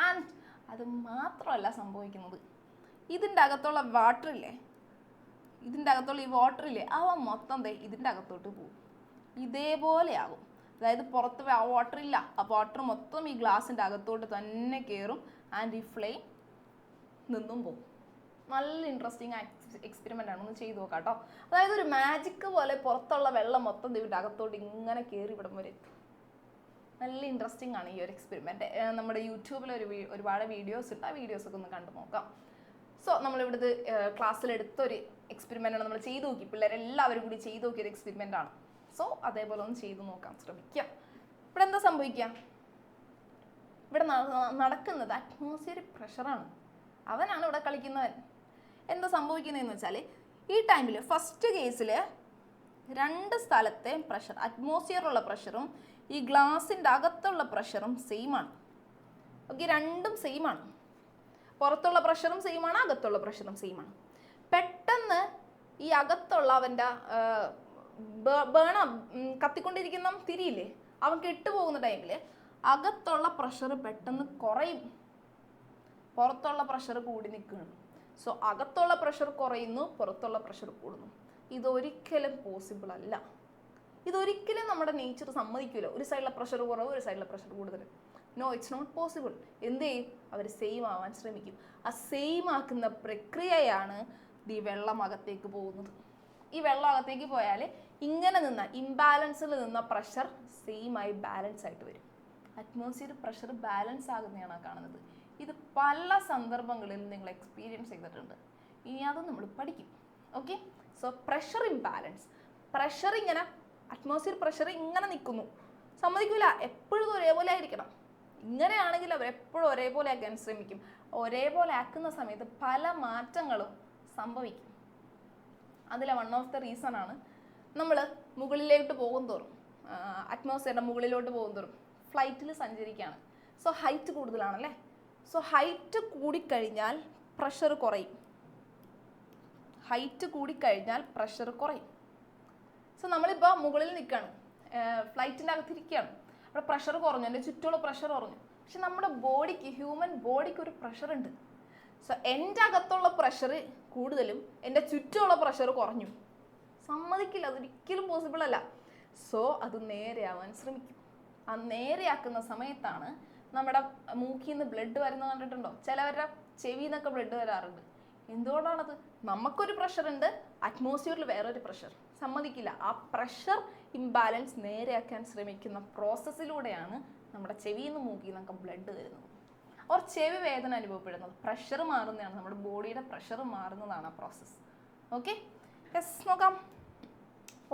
ആൻഡ് അത് മാത്രമല്ല സംഭവിക്കുന്നത്, ഇതിൻ്റെ അകത്തുള്ള വാട്ടറില്ലേ, ഇതിൻ്റെ അകത്തുള്ള ഈ വാട്ടറില്ലേ, അവ മൊത്തം ഇതിൻ്റെ അകത്തോട്ട് പോകും. ഇതേപോലെ ആകും. അതായത് പുറത്ത് ആ വാട്ടർ ഇല്ല, ആ വാട്ടർ മൊത്തം ഈ ഗ്ലാസിൻ്റെ അകത്തോട്ട് തന്നെ കയറും. ആൻഡ് ഈ ഫ്ലെയിം നിന്നും പോകും. നല്ല ഇൻട്രസ്റ്റിംഗ് എക്സ്പെരിമെൻ്റ് ആണ്, ഒന്ന് ചെയ്ത് നോക്കാം കേട്ടോ. അതായത് ഒരു മാജിക് പോലെ പുറത്തുള്ള വെള്ളം മൊത്തം ഇതിൻ്റെ അകത്തോട്ട് ഇങ്ങനെ കയറി ഇവിടം വരെ എത്തും. നല്ല ഇൻട്രസ്റ്റിംഗ് ആണ് ഈ ഒരു എക്സ്പെരിമെൻറ്റ്. നമ്മുടെ യൂട്യൂബിൽ ഒരുപാട് വീഡിയോസ് ഉണ്ട്, ആ വീഡിയോസൊക്കെ ഒന്ന് കണ്ടു നോക്കാം. സോ നമ്മളിവിടുത്തെ ക്ലാസ്സിലെടുത്തൊരു എക്സ്പെരിമെൻ്റാണ് നമ്മൾ ചെയ്ത് നോക്കി. പിള്ളേരെല്ലാവരും കൂടി ചെയ്ത് നോക്കിയൊരു എക്സ്പെരിമെൻ്റ് ആണ്. സോ അതേപോലെ ഒന്ന് ചെയ്ത് നോക്കാൻ ശ്രമിക്കാം. ഇവിടെ എന്താ സംഭവിക്കുക? ഇവിടെ നടക്കുന്നത് അറ്റ്മോസ്ഫിയറിക് പ്രഷറാണ്. അവനാണ് ഇവിടെ കളിക്കുന്നവൻ. എന്താ സംഭവിക്കുന്നതെന്ന് വെച്ചാൽ, ഈ ടൈമിൽ ഫസ്റ്റ് കേസിൽ രണ്ട് സ്ഥലത്തെ പ്രഷർ, അറ്റ്മോസ്ഫിയറിലുള്ള പ്രഷറും ഈ ഗ്ലാസിൻ്റെ അകത്തുള്ള പ്രഷറും സെയിം ആണ്. ഓക്കെ, രണ്ടും സെയിം ആണ്. പുറത്തുള്ള പ്രഷറും സെയിം ആണ്, അകത്തുള്ള പ്രഷറും സെയിം ആണ്. പെട്ടെന്ന് ഈ അകത്തുള്ള അവൻ്റെ കത്തിക്കൊണ്ടിരിക്കുന്ന തിരിയില്ലേ, അവൻ കെട്ടുപോകുന്ന ടൈമിൽ അകത്തുള്ള പ്രഷർ പെട്ടെന്ന് കുറയും, പുറത്തുള്ള പ്രഷർ കൂടി നിൽക്കുകയാണ്. സോ അകത്തുള്ള പ്രഷർ കുറയുന്നു, പുറത്തുള്ള പ്രഷർ കൂടുന്നു. ഇതൊരിക്കലും പോസിബിൾ അല്ല. ഇതൊരിക്കലും നമ്മുടെ നേച്ചർ സമ്മതിക്കില്ല. ഒരു സൈഡിലെ പ്രഷർ കുറവ്, ഒരു സൈഡിലെ പ്രഷർ കൂടുതൽ. No, it's not possible. എന്ത് ചെയ്യും? അവർ സെയിം ആവാൻ ശ്രമിക്കും. ആ സെയിം ആക്കുന്ന പ്രക്രിയയാണ് ഈ വെള്ളം അകത്തേക്ക് പോകുന്നത്. ഈ വെള്ളം അകത്തേക്ക് പോയാൽ ഇങ്ങനെ നിന്ന ഇംബാലൻസിൽ നിന്ന പ്രഷർ സെയിം ആയി ബാലൻസ് ആയിട്ട് വരും. അറ്റ്മോസ്ഫിയർ പ്രഷർ ബാലൻസ് ആകുന്നതാണ് കാണുന്നത്. ഇത് പല സന്ദർഭങ്ങളിൽ നിങ്ങൾ എക്സ്പീരിയൻസ് ചെയ്തിട്ടുണ്ട്. ഇനി അത് നമ്മൾ പഠിക്കും. Okay, so pressure imbalance. Pressure ഇങ്ങനെ, അറ്റ്മോസ്ഫിയർ പ്രഷർ ഇങ്ങനെ നിൽക്കുന്നു, സമ്മതിക്കില്ല. എപ്പോഴും ഒരേപോലെ ആയിരിക്കണം. ഇങ്ങനെയാണെങ്കിൽ അവർ എപ്പോഴും ഒരേപോലെ ആക്കാൻ ശ്രമിക്കും. ഒരേപോലെ ആക്കുന്ന സമയത്ത് പല മാറ്റങ്ങളും സംഭവിക്കും. അതിലെ വൺ ഓഫ് ദ റീസൺ ആണ് നമ്മൾ മുകളിലോട്ട് പോകും തോറും, അറ്റ്മോസ്ഫിയറിൻ്റെ മുകളിലോട്ട് പോകും തോറും ഫ്ലൈറ്റിൽ സഞ്ചരിക്കുകയാണ്. സോ ഹൈറ്റ് കൂടുതലാണല്ലേ. സോ ഹൈറ്റ് കൂടിക്കഴിഞ്ഞാൽ പ്രഷർ കുറയും. ഹൈറ്റ് കൂടിക്കഴിഞ്ഞാൽ പ്രഷർ കുറയും. സോ നമ്മളിപ്പോൾ മുകളിൽ നിൽക്കുകയാണ്, ഫ്ലൈറ്റിൻ്റെ അകത്തിരിക്കുകയാണ്. അവിടെ പ്രഷർ കുറഞ്ഞു, എൻ്റെ ചുറ്റുമുള്ള പ്രഷർ കുറഞ്ഞു. പക്ഷെ നമ്മുടെ ബോഡിക്ക്, ഹ്യൂമൻ ബോഡിക്ക് ഒരു പ്രഷർ ഉണ്ട്. സോ എൻ്റെ അകത്തുള്ള പ്രഷർ കൂടുതലും എൻ്റെ ചുറ്റുമുള്ള പ്രഷർ കുറഞ്ഞു. സമ്മതിക്കില്ല, അതൊരിക്കലും പോസിബിൾ അല്ല. സോ അത് നേരെയാവാൻ ശ്രമിക്കും. ആ നേരെയാക്കുന്ന സമയത്താണ് നമ്മുടെ മൂക്കിൽ നിന്ന് ബ്ലഡ് വരുന്നത് കണ്ടിട്ടുണ്ടോ? ചിലവരുടെ ചെവിയിൽ നിന്നൊക്കെ ബ്ലഡ് വരാറുണ്ട്. എന്തുകൊണ്ടാണത്? നമുക്കൊരു പ്രഷർ ഉണ്ട്, അറ്റ്മോസ്ഫിയറിൽ വേറൊരു പ്രഷർ. സമ്മതിക്കില്ല. ആ പ്രഷർ ഇംബാലൻസ് നേരെയാക്കാൻ ശ്രമിക്കുന്ന പ്രോസസ്സിലൂടെയാണ് നമ്മുടെ ചെവിയിൽ നിന്ന് മൂക്കിൽ നിന്നൊക്കെ ബ്ലഡ് വരുന്നത്. ഓർ ചെവി വേദന അനുഭവപ്പെടുന്നത്. പ്രഷർ മാറുന്നതാണ്, നമ്മുടെ ബോഡിയുടെ പ്രഷർ മാറുന്നതാണ് ആ പ്രോസസ്സ്. ഓക്കെ, യെസ്, നോക്കാം.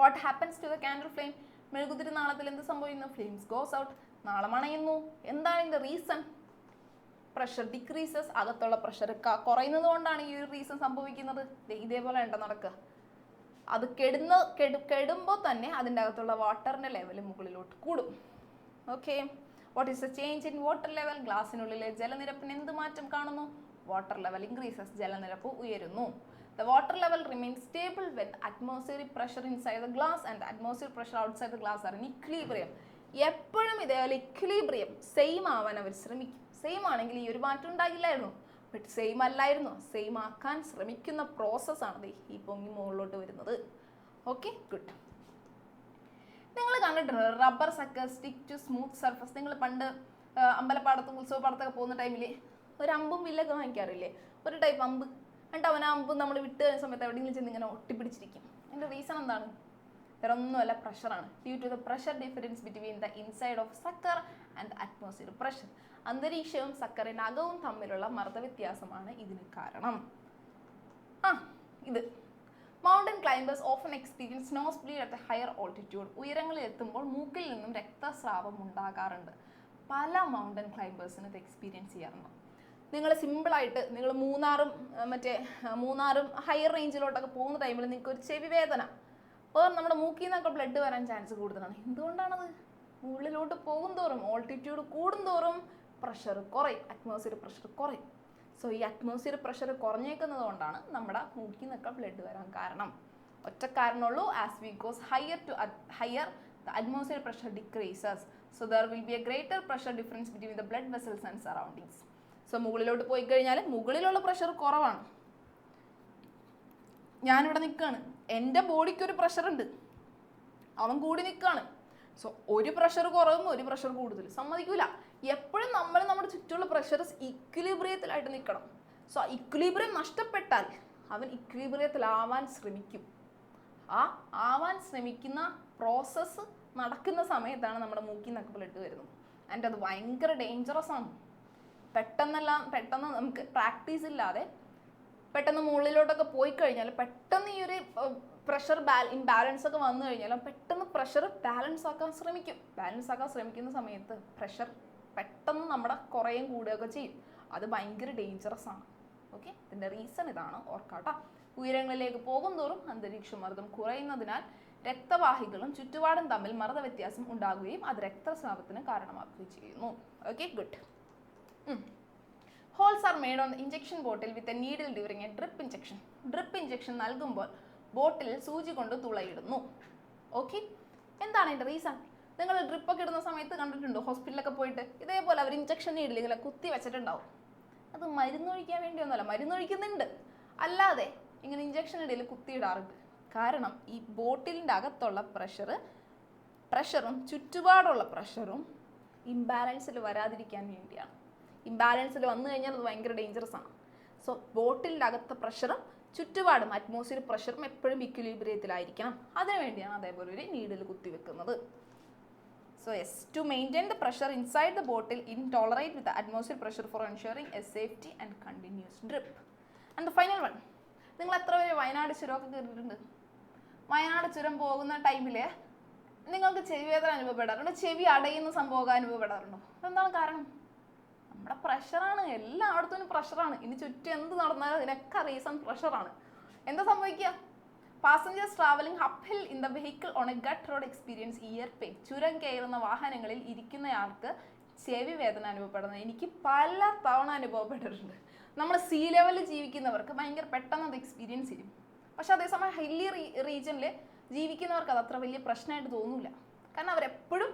What happens to the candle flame? മെഴുകുതിരി നാളത്തിൽ എന്ത് സംഭവിക്കുന്നു? Flames goes out. നാളം അണയുന്നു. എന്താണ് ഇതിൻ്റെ റീസൺ? Pressure decreases. അകത്തുള്ള പ്രഷർ കുറയുന്നത് കൊണ്ടാണ് ഈ ഒരു റീസൺ സംഭവിക്കുന്നത്. ഇതേപോലെ ഉണ്ട നടക്കുക. അത് കെടുമ്പോൾ തന്നെ അതിൻ്റെ അകത്തുള്ള വാട്ടറിൻ്റെ ലെവൽ മുകളിലോട്ട് കൂടും. Okay, what is the change in water level? ഗ്ലാസിനുള്ളിലെ ജലനിരപ്പിന് എന്ത് മാറ്റം കാണുന്നു? Water level increases. ജലനിരപ്പ് ഉയരുന്നു. The water level remains stable with atmospheric pressure inside the glass and the atmospheric pressure outside the glass are in equilibrium. എപ്പോഴും ഇതേപോലെ equilibrium same ആവാൻ അവർ ശ്രമിക്കും. സെയിം ആണെങ്കിൽ ഈ ഒരു മാറ്റം ഉണ്ടാകില്ലായിരുന്നു. ബട്ട് സെയിം അല്ലായിരുന്നു. സെയിം ആക്കാൻ ശ്രമിക്കുന്ന പ്രോസസ്സാണ് ഈ പൊങ്ങി മുകളിലോട്ട് വരുന്നത്. Okay, good. നിങ്ങൾ കണ്ടിട്ടുണ്ട് rubber sucker stick to smooth surface? നിങ്ങൾ പണ്ട് അമ്പലപ്പാടത്തും ഉത്സവപ്പാടത്തൊക്കെ പോകുന്ന ടൈമിൽ ഒരു അമ്പും വില്ലൊക്കെ വാങ്ങിക്കാറില്ലേ? ഒരു ടൈപ്പ് അമ്പ്. എന്നിട്ട് അവൻ ആ അമ്പ് നമ്മൾ വിട്ട് വരുന്ന സമയത്ത് എവിടെയെങ്കിലും ചെന്ന് ഇങ്ങനെ ഒട്ടിപ്പിടിച്ചിരിക്കും. അതിൻ്റെ റീസൺ എന്താണ്? വേറെ ഒന്നുമല്ല, പ്രഷറാണ്. Due to the pressure difference between the inside of sucker and atmosphere pressure. അന്തരീക്ഷവും സക്കറിനകവും തമ്മിലുള്ള മർദ്ദ വ്യത്യാസമാണ് ഇതിന് കാരണം. ഇത് mountain climbers often experience nose bleed at higher altitude. ഉയരങ്ങളിൽ എത്തുമ്പോൾ മൂക്കിൽ നിന്നും രക്തസ്രാവം ഉണ്ടാകാറുണ്ട്. പല മൗണ്ടൻ ക്ലൈംബേഴ്സിന് ഇത് എക്സ്പീരിയൻസ് ചെയ്യാറുണ്ട്. നിങ്ങൾ സിമ്പിളായിട്ട് നിങ്ങൾ മൂന്നാറും ഹയർ റേഞ്ചിലോട്ടൊക്കെ പോകുന്ന ടൈമിൽ നിങ്ങൾക്ക് ഒരു ചെവി വേദന, അപ്പോൾ നമ്മുടെ മൂക്കിൽ നിന്നൊക്കെ ബ്ലഡ് വരാൻ ചാൻസ് കൂടുതലാണ്. എന്തുകൊണ്ടാണത്? ഉള്ളിലോട്ട് പോകും തോറും, ഓൾട്ടിറ്റ്യൂഡ് കൂടുന്തോറും പ്രഷർ കുറയും, അറ്റ്മോസ്ഫിയർ പ്രഷർ കുറയും. സോ ഈ അറ്റ്മോസ്ഫിയർ പ്രഷർ കുറഞ്ഞേക്കുന്നത് കൊണ്ടാണ് നമ്മുടെ മൂക്കിൽ നിന്നൊക്കെ ബ്ലഡ് വരാൻ കാരണം. ഒറ്റ കാരണമുള്ളൂ, as we goes higher the atmosphere pressure decreases, so there will be a greater pressure difference between the blood vessels and surroundings. So മുകളിലോട്ട് പോയി കഴിഞ്ഞാൽ മുകളിലുള്ള പ്രഷർ കുറവാണ്. ഞാനിവിടെ നിൽക്കുകയാണ്, എൻ്റെ ബോഡിക്ക് ഒരു പ്രഷറുണ്ട്, അവൻ കൂടി നിൽക്കുകയാണ്. സോ ഒരു പ്രഷർ കുറവും ഒരു പ്രഷർ കൂടുതൽ സമ്മതിക്കൂല. എപ്പോഴും നമ്മൾ നമ്മുടെ ചുറ്റുമുള്ള പ്രഷർ ഇക്വിലിബ്രിയത്തിലായിട്ട് നിൽക്കണം. സോ ഇക്വിലിബ്രിയം നഷ്ടപ്പെട്ടാൽ അവൻ ഇക്വിലിബ്രിയത്തിലാവാൻ ശ്രമിക്കും. ആ ആവാൻ ശ്രമിക്കുന്ന പ്രോസസ്സ് നടക്കുന്ന സമയത്താണ് നമ്മുടെ മൂക്കിൽ നിന്നൊക്കെ ബ്ലഡ് വരുന്നത്. ആൻഡ് അത് ഭയങ്കര ഡേഞ്ചറസ് ആണ്. പെട്ടെന്ന് നമുക്ക് പ്രാക്ടീസ് ഇല്ലാതെ പെട്ടെന്ന് മുകളിലോട്ടൊക്കെ പോയി കഴിഞ്ഞാൽ പെട്ടെന്ന് ഈ ഒരു പ്രഷർ ഇംബാലൻസ് ഒക്കെ വന്നു കഴിഞ്ഞാൽ പെട്ടെന്ന് പ്രഷർ ബാലൻസ് ആക്കാൻ ശ്രമിക്കുന്ന സമയത്ത് പ്രഷർ പെട്ടെന്ന് നമ്മുടെ കുറയും കൂടുകയൊക്കെ ചെയ്യും. അത് ഭയങ്കര ഡേഞ്ചറസ് ആണ്. ഓക്കെ, ഇതിൻ്റെ റീസൺ ഇതാണ്, ഓർക്കാട്ടോ. ഉയരങ്ങളിലേക്ക് പോകും തോറും അന്തരീക്ഷ മർദ്ദം കുറയുന്നതിനാൽ രക്തവാഹികളും ചുറ്റുപാടും തമ്മിൽ മർദ്ദ വ്യത്യാസം ഉണ്ടാകുകയും അത് രക്തസ്രാവത്തിന് കാരണമാക്കുകയും ചെയ്യുന്നു. Okay, good. Holes are made on the injection bottle with a needle during a drip injection. Drip injection നൽകുമ്പോൾ ബോട്ടിൽ സൂചി കൊണ്ട് തുളയിടുന്നു. ഓക്കെ, എന്താണ് അതിൻ്റെ റീസൺ? നിങ്ങൾ ഡ്രിപ്പൊക്കെ ഇടുന്ന സമയത്ത് കണ്ടിട്ടുണ്ടോ ഹോസ്പിറ്റലിലൊക്കെ പോയിട്ട് ഇതേപോലെ അവർ ഇഞ്ചക്ഷൻ നീഡിൽ ഇങ്ങനെ കുത്തി വെച്ചിട്ടുണ്ടാവും. അത് മരുന്നൊഴിക്കാൻ വേണ്ടിയൊന്നുമല്ല, മരുന്നൊഴിക്കുന്നുണ്ട്, അല്ലാതെ ഇങ്ങനെ ഇഞ്ചക്ഷൻ ഇടയിൽ കുത്തിയിടാറുണ്ട്. കാരണം ഈ ബോട്ടിലിൻ്റെ അകത്തുള്ള പ്രഷറും ചുറ്റുപാടുള്ള പ്രഷറും ഇംബാലൻസിൽ വരാതിരിക്കാൻ വേണ്ടിയാണ്. ഇംബാലൻസിൽ വന്നു കഴിഞ്ഞാൽ അത് ഭയങ്കര ഡേഞ്ചറസ് ആണ്. സോ ബോട്ടിലിൻ്റെ അകത്തെ പ്രഷറും ചുറ്റുപാടും അറ്റ്മോസ്ഫിയർ പ്രഷറും എപ്പോഴും ഇക്വിലിബ്രിയത്തിലായിരിക്കണം. അതിനു വേണ്ടിയാണ് അതേപോലെ ഒരു needle കുത്തിവെക്കുന്നത്. So yes, to maintain the pressure inside the bottle in tolerate with the atmosphere pressure for ensuring a safety and continuous drip. And the final one, നിങ്ങൾ എത്ര പേര് വയനാട് ചുരമൊക്കെ കയറിയിട്ടുണ്ട്? വയനാട് ചുരം പോകുന്ന ടൈമിൽ നിങ്ങൾക്ക് ചെവി വേദന അനുഭവപ്പെടാറുണ്ട്, ചെവി അടയുന്ന സംഭവമൊക്കെ അനുഭവപ്പെടാറുണ്ടോ? എന്താണ് കാരണം? നമ്മുടെ പ്രഷറാണ്, എല്ലായിടത്തും പ്രഷറാണ്. ഇനി ചുറ്റും എന്ത് നടന്നാലും അതിനൊക്കെ റീസൺ പ്രഷറാണ്. എന്താ സംഭവിക്കുക? Passengers traveling uphill in the vehicle on a gut road experience ear pain. ചുരം കയറുന്ന വാഹനങ്ങളിൽ ഇരിക്കുന്നയാൾക്ക് ചെവി വേദന അനുഭവപ്പെടുന്നത് എനിക്ക് പല തവണ അനുഭവപ്പെട്ടിട്ടുണ്ട്. നമ്മൾ സീ ലെവലിൽ ജീവിക്കുന്നവർക്ക് ഭയങ്കര പെട്ടെന്ന് അത് എക്സ്പീരിയൻസ് ചെയ്യും. പക്ഷെ അതേസമയം ഹില്ലി റീജിയനിൽ ജീവിക്കുന്നവർക്ക് അത് അത്ര വലിയ പ്രശ്നമായിട്ട് തോന്നില്ല. കാരണം അവരെപ്പോഴും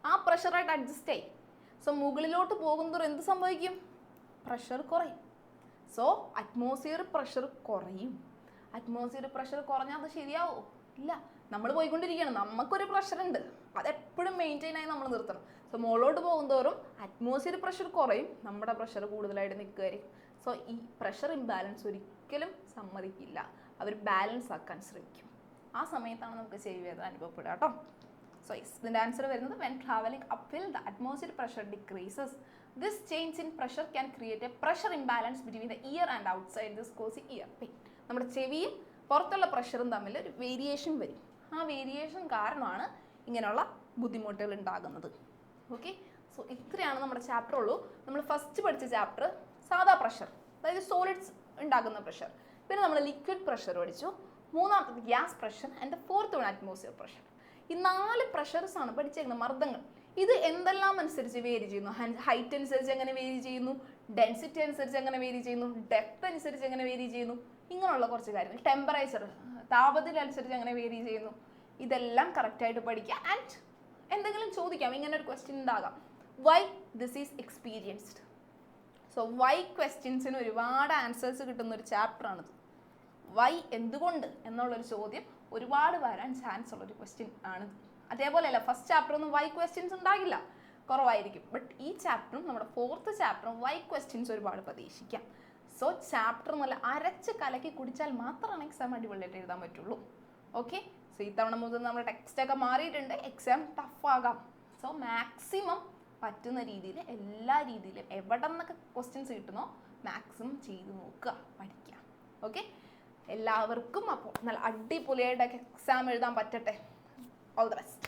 ആ പ്രഷറായിട്ട് അഡ്ജസ്റ്റ് ചെയ്യും. സോ മുകളിലോട്ട് പോകുന്നതോറും എന്ത് സംഭവിക്കും? പ്രഷർ കുറയും. സോ അറ്റ്മോസ്ഫിയർ പ്രഷർ കുറയും. അറ്റ്മോസ്ഫിയർ പ്രഷർ കുറഞ്ഞാൽ അത് ശരിയാവോ? ഇല്ല. നമ്മൾ പോയിക്കൊണ്ടിരിക്കുകയാണ്, നമുക്കൊരു പ്രഷർ ഉണ്ട്, അതെപ്പോഴും മെയിൻറ്റെയിൻ ആയി നമ്മൾ നിർത്തണം. സോ മുകളിലോട്ട് പോകുന്തോറും അറ്റ്മോസ്ഫിയർ പ്രഷർ കുറയും, നമ്മുടെ പ്രഷർ കൂടുതലായിട്ട് നിൽക്കുകയായിരിക്കും. സോ ഈ പ്രഷർ ഇംബാലൻസ് ഒരിക്കലും സമ്മതിക്കില്ല, അവർ ബാലൻസ് ആക്കാൻ ശ്രമിക്കും. ആ സമയത്താണ് നമുക്ക് ചെവി വേദന അനുഭവപ്പെടുക കേട്ടോ. സോ ഇതിൻ്റെ ആൻസർ വരുന്നത് when travelling അപ്ഹിൽ the atmosphere pressure decreases. This change in pressure can create A pressure imbalance between the year and outside. This causing year pain. നമ്മുടെ ചെവിയും പുറത്തുള്ള പ്രഷറും തമ്മിൽ ഒരു വേരിയേഷൻ വരും. ആ വേരിയേഷൻ കാരണമാണ് ഇങ്ങനെയുള്ള ബുദ്ധിമുട്ടുകൾ ഉണ്ടാകുന്നത്. ഓക്കെ, സോ ഇത്രയാണ് നമ്മുടെ ചാപ്റ്റർ ഉള്ളൂ. നമ്മൾ ഫസ്റ്റ് പഠിച്ച ചാപ്റ്റർ സാധാ പ്രഷർ, അതായത് സോളിഡ്സ് ഉണ്ടാകുന്ന പ്രഷർ. പിന്നെ നമ്മൾ ലിക്വിഡ് പ്രഷർ പഠിച്ചു. മൂന്നാമത്തത് gas pressure and fourth one atmosphere pressure. ഈ 4 പ്രഷർസ് ആണ് പഠിച്ചേക്കുന്നത്, മർദ്ദങ്ങൾ. ഇത് എന്തെല്ലാം അനുസരിച്ച് വേരി ചെയ്യുന്നു? ഹൈറ്റ് അനുസരിച്ച് എങ്ങനെ വേരി ചെയ്യുന്നു, ഡെൻസിറ്റി അനുസരിച്ച് എങ്ങനെ വേരി ചെയ്യുന്നു, ഡെപ്ത് അനുസരിച്ച് എങ്ങനെ വേരി ചെയ്യുന്നു, ഇങ്ങനെയുള്ള കുറച്ച് കാര്യങ്ങൾ. ടെമ്പറേച്ചർ, താപനില അനുസരിച്ച് എങ്ങനെ വേരി ചെയ്യുന്നു, ഇതെല്ലാം കറക്റ്റായിട്ട് പഠിക്കുക. ആൻഡ് എന്തെങ്കിലും ചോദിക്കാം, ഇങ്ങനെ ഒരു ക്വസ്റ്റ്യൻ ഉണ്ടാകാം, why this is experienced. So why ക്വസ്റ്റ്യൻസിന് ഒരുപാട് ആൻസേഴ്സ് കിട്ടുന്ന ഒരു ചാപ്റ്ററാണിത്. വൈ, എന്തുകൊണ്ട് എന്നുള്ളൊരു ചോദ്യം ഒരുപാട് വരാൻ ചാൻസ് ഉള്ളൊരു ക്വസ്റ്റ്യൻ ആണിത്. അതേപോലെയല്ല ഫസ്റ്റ് ചാപ്റ്ററൊന്നും വൈ ക്വസ്റ്റ്യൻസ് ഉണ്ടാകില്ല, കുറവായിരിക്കും. ബട്ട് ഈ ചാപ്റ്ററും നമ്മുടെ 4th ചാപ്റ്ററും വൈ ക്വസ്റ്റ്യൻസ് ഒരുപാട് പ്രതീക്ഷിക്കാം. സോ ചാപ്റ്റർ നല്ല അരച്ച് കലക്കി കുടിച്ചാൽ മാത്രമാണ് എക്സാം അടിപൊളിയായിട്ട് എഴുതാൻ പറ്റുള്ളൂ. ഓക്കെ, സോ ഇത്തവണ മുതൽ നമ്മുടെ ടെക്സ്റ്റൊക്കെ മാറിയിട്ടുണ്ട്, എക്സാം ടഫ് ആകാം. സോ മാക്സിമം പറ്റുന്ന രീതിയിൽ എല്ലാ രീതിയിലും എവിടെ നിന്നൊക്കെ ക്വസ്റ്റ്യൻസ് കിട്ടുന്നോ മാക്സിമം ചെയ്ത് നോക്കുക, പഠിക്കുക. ഓക്കെ, എല്ലാവർക്കും അപ്പോൾ നല്ല അടിപൊളിയായിട്ടൊക്കെ എക്സാം എഴുതാൻ പറ്റട്ടെ. All the best.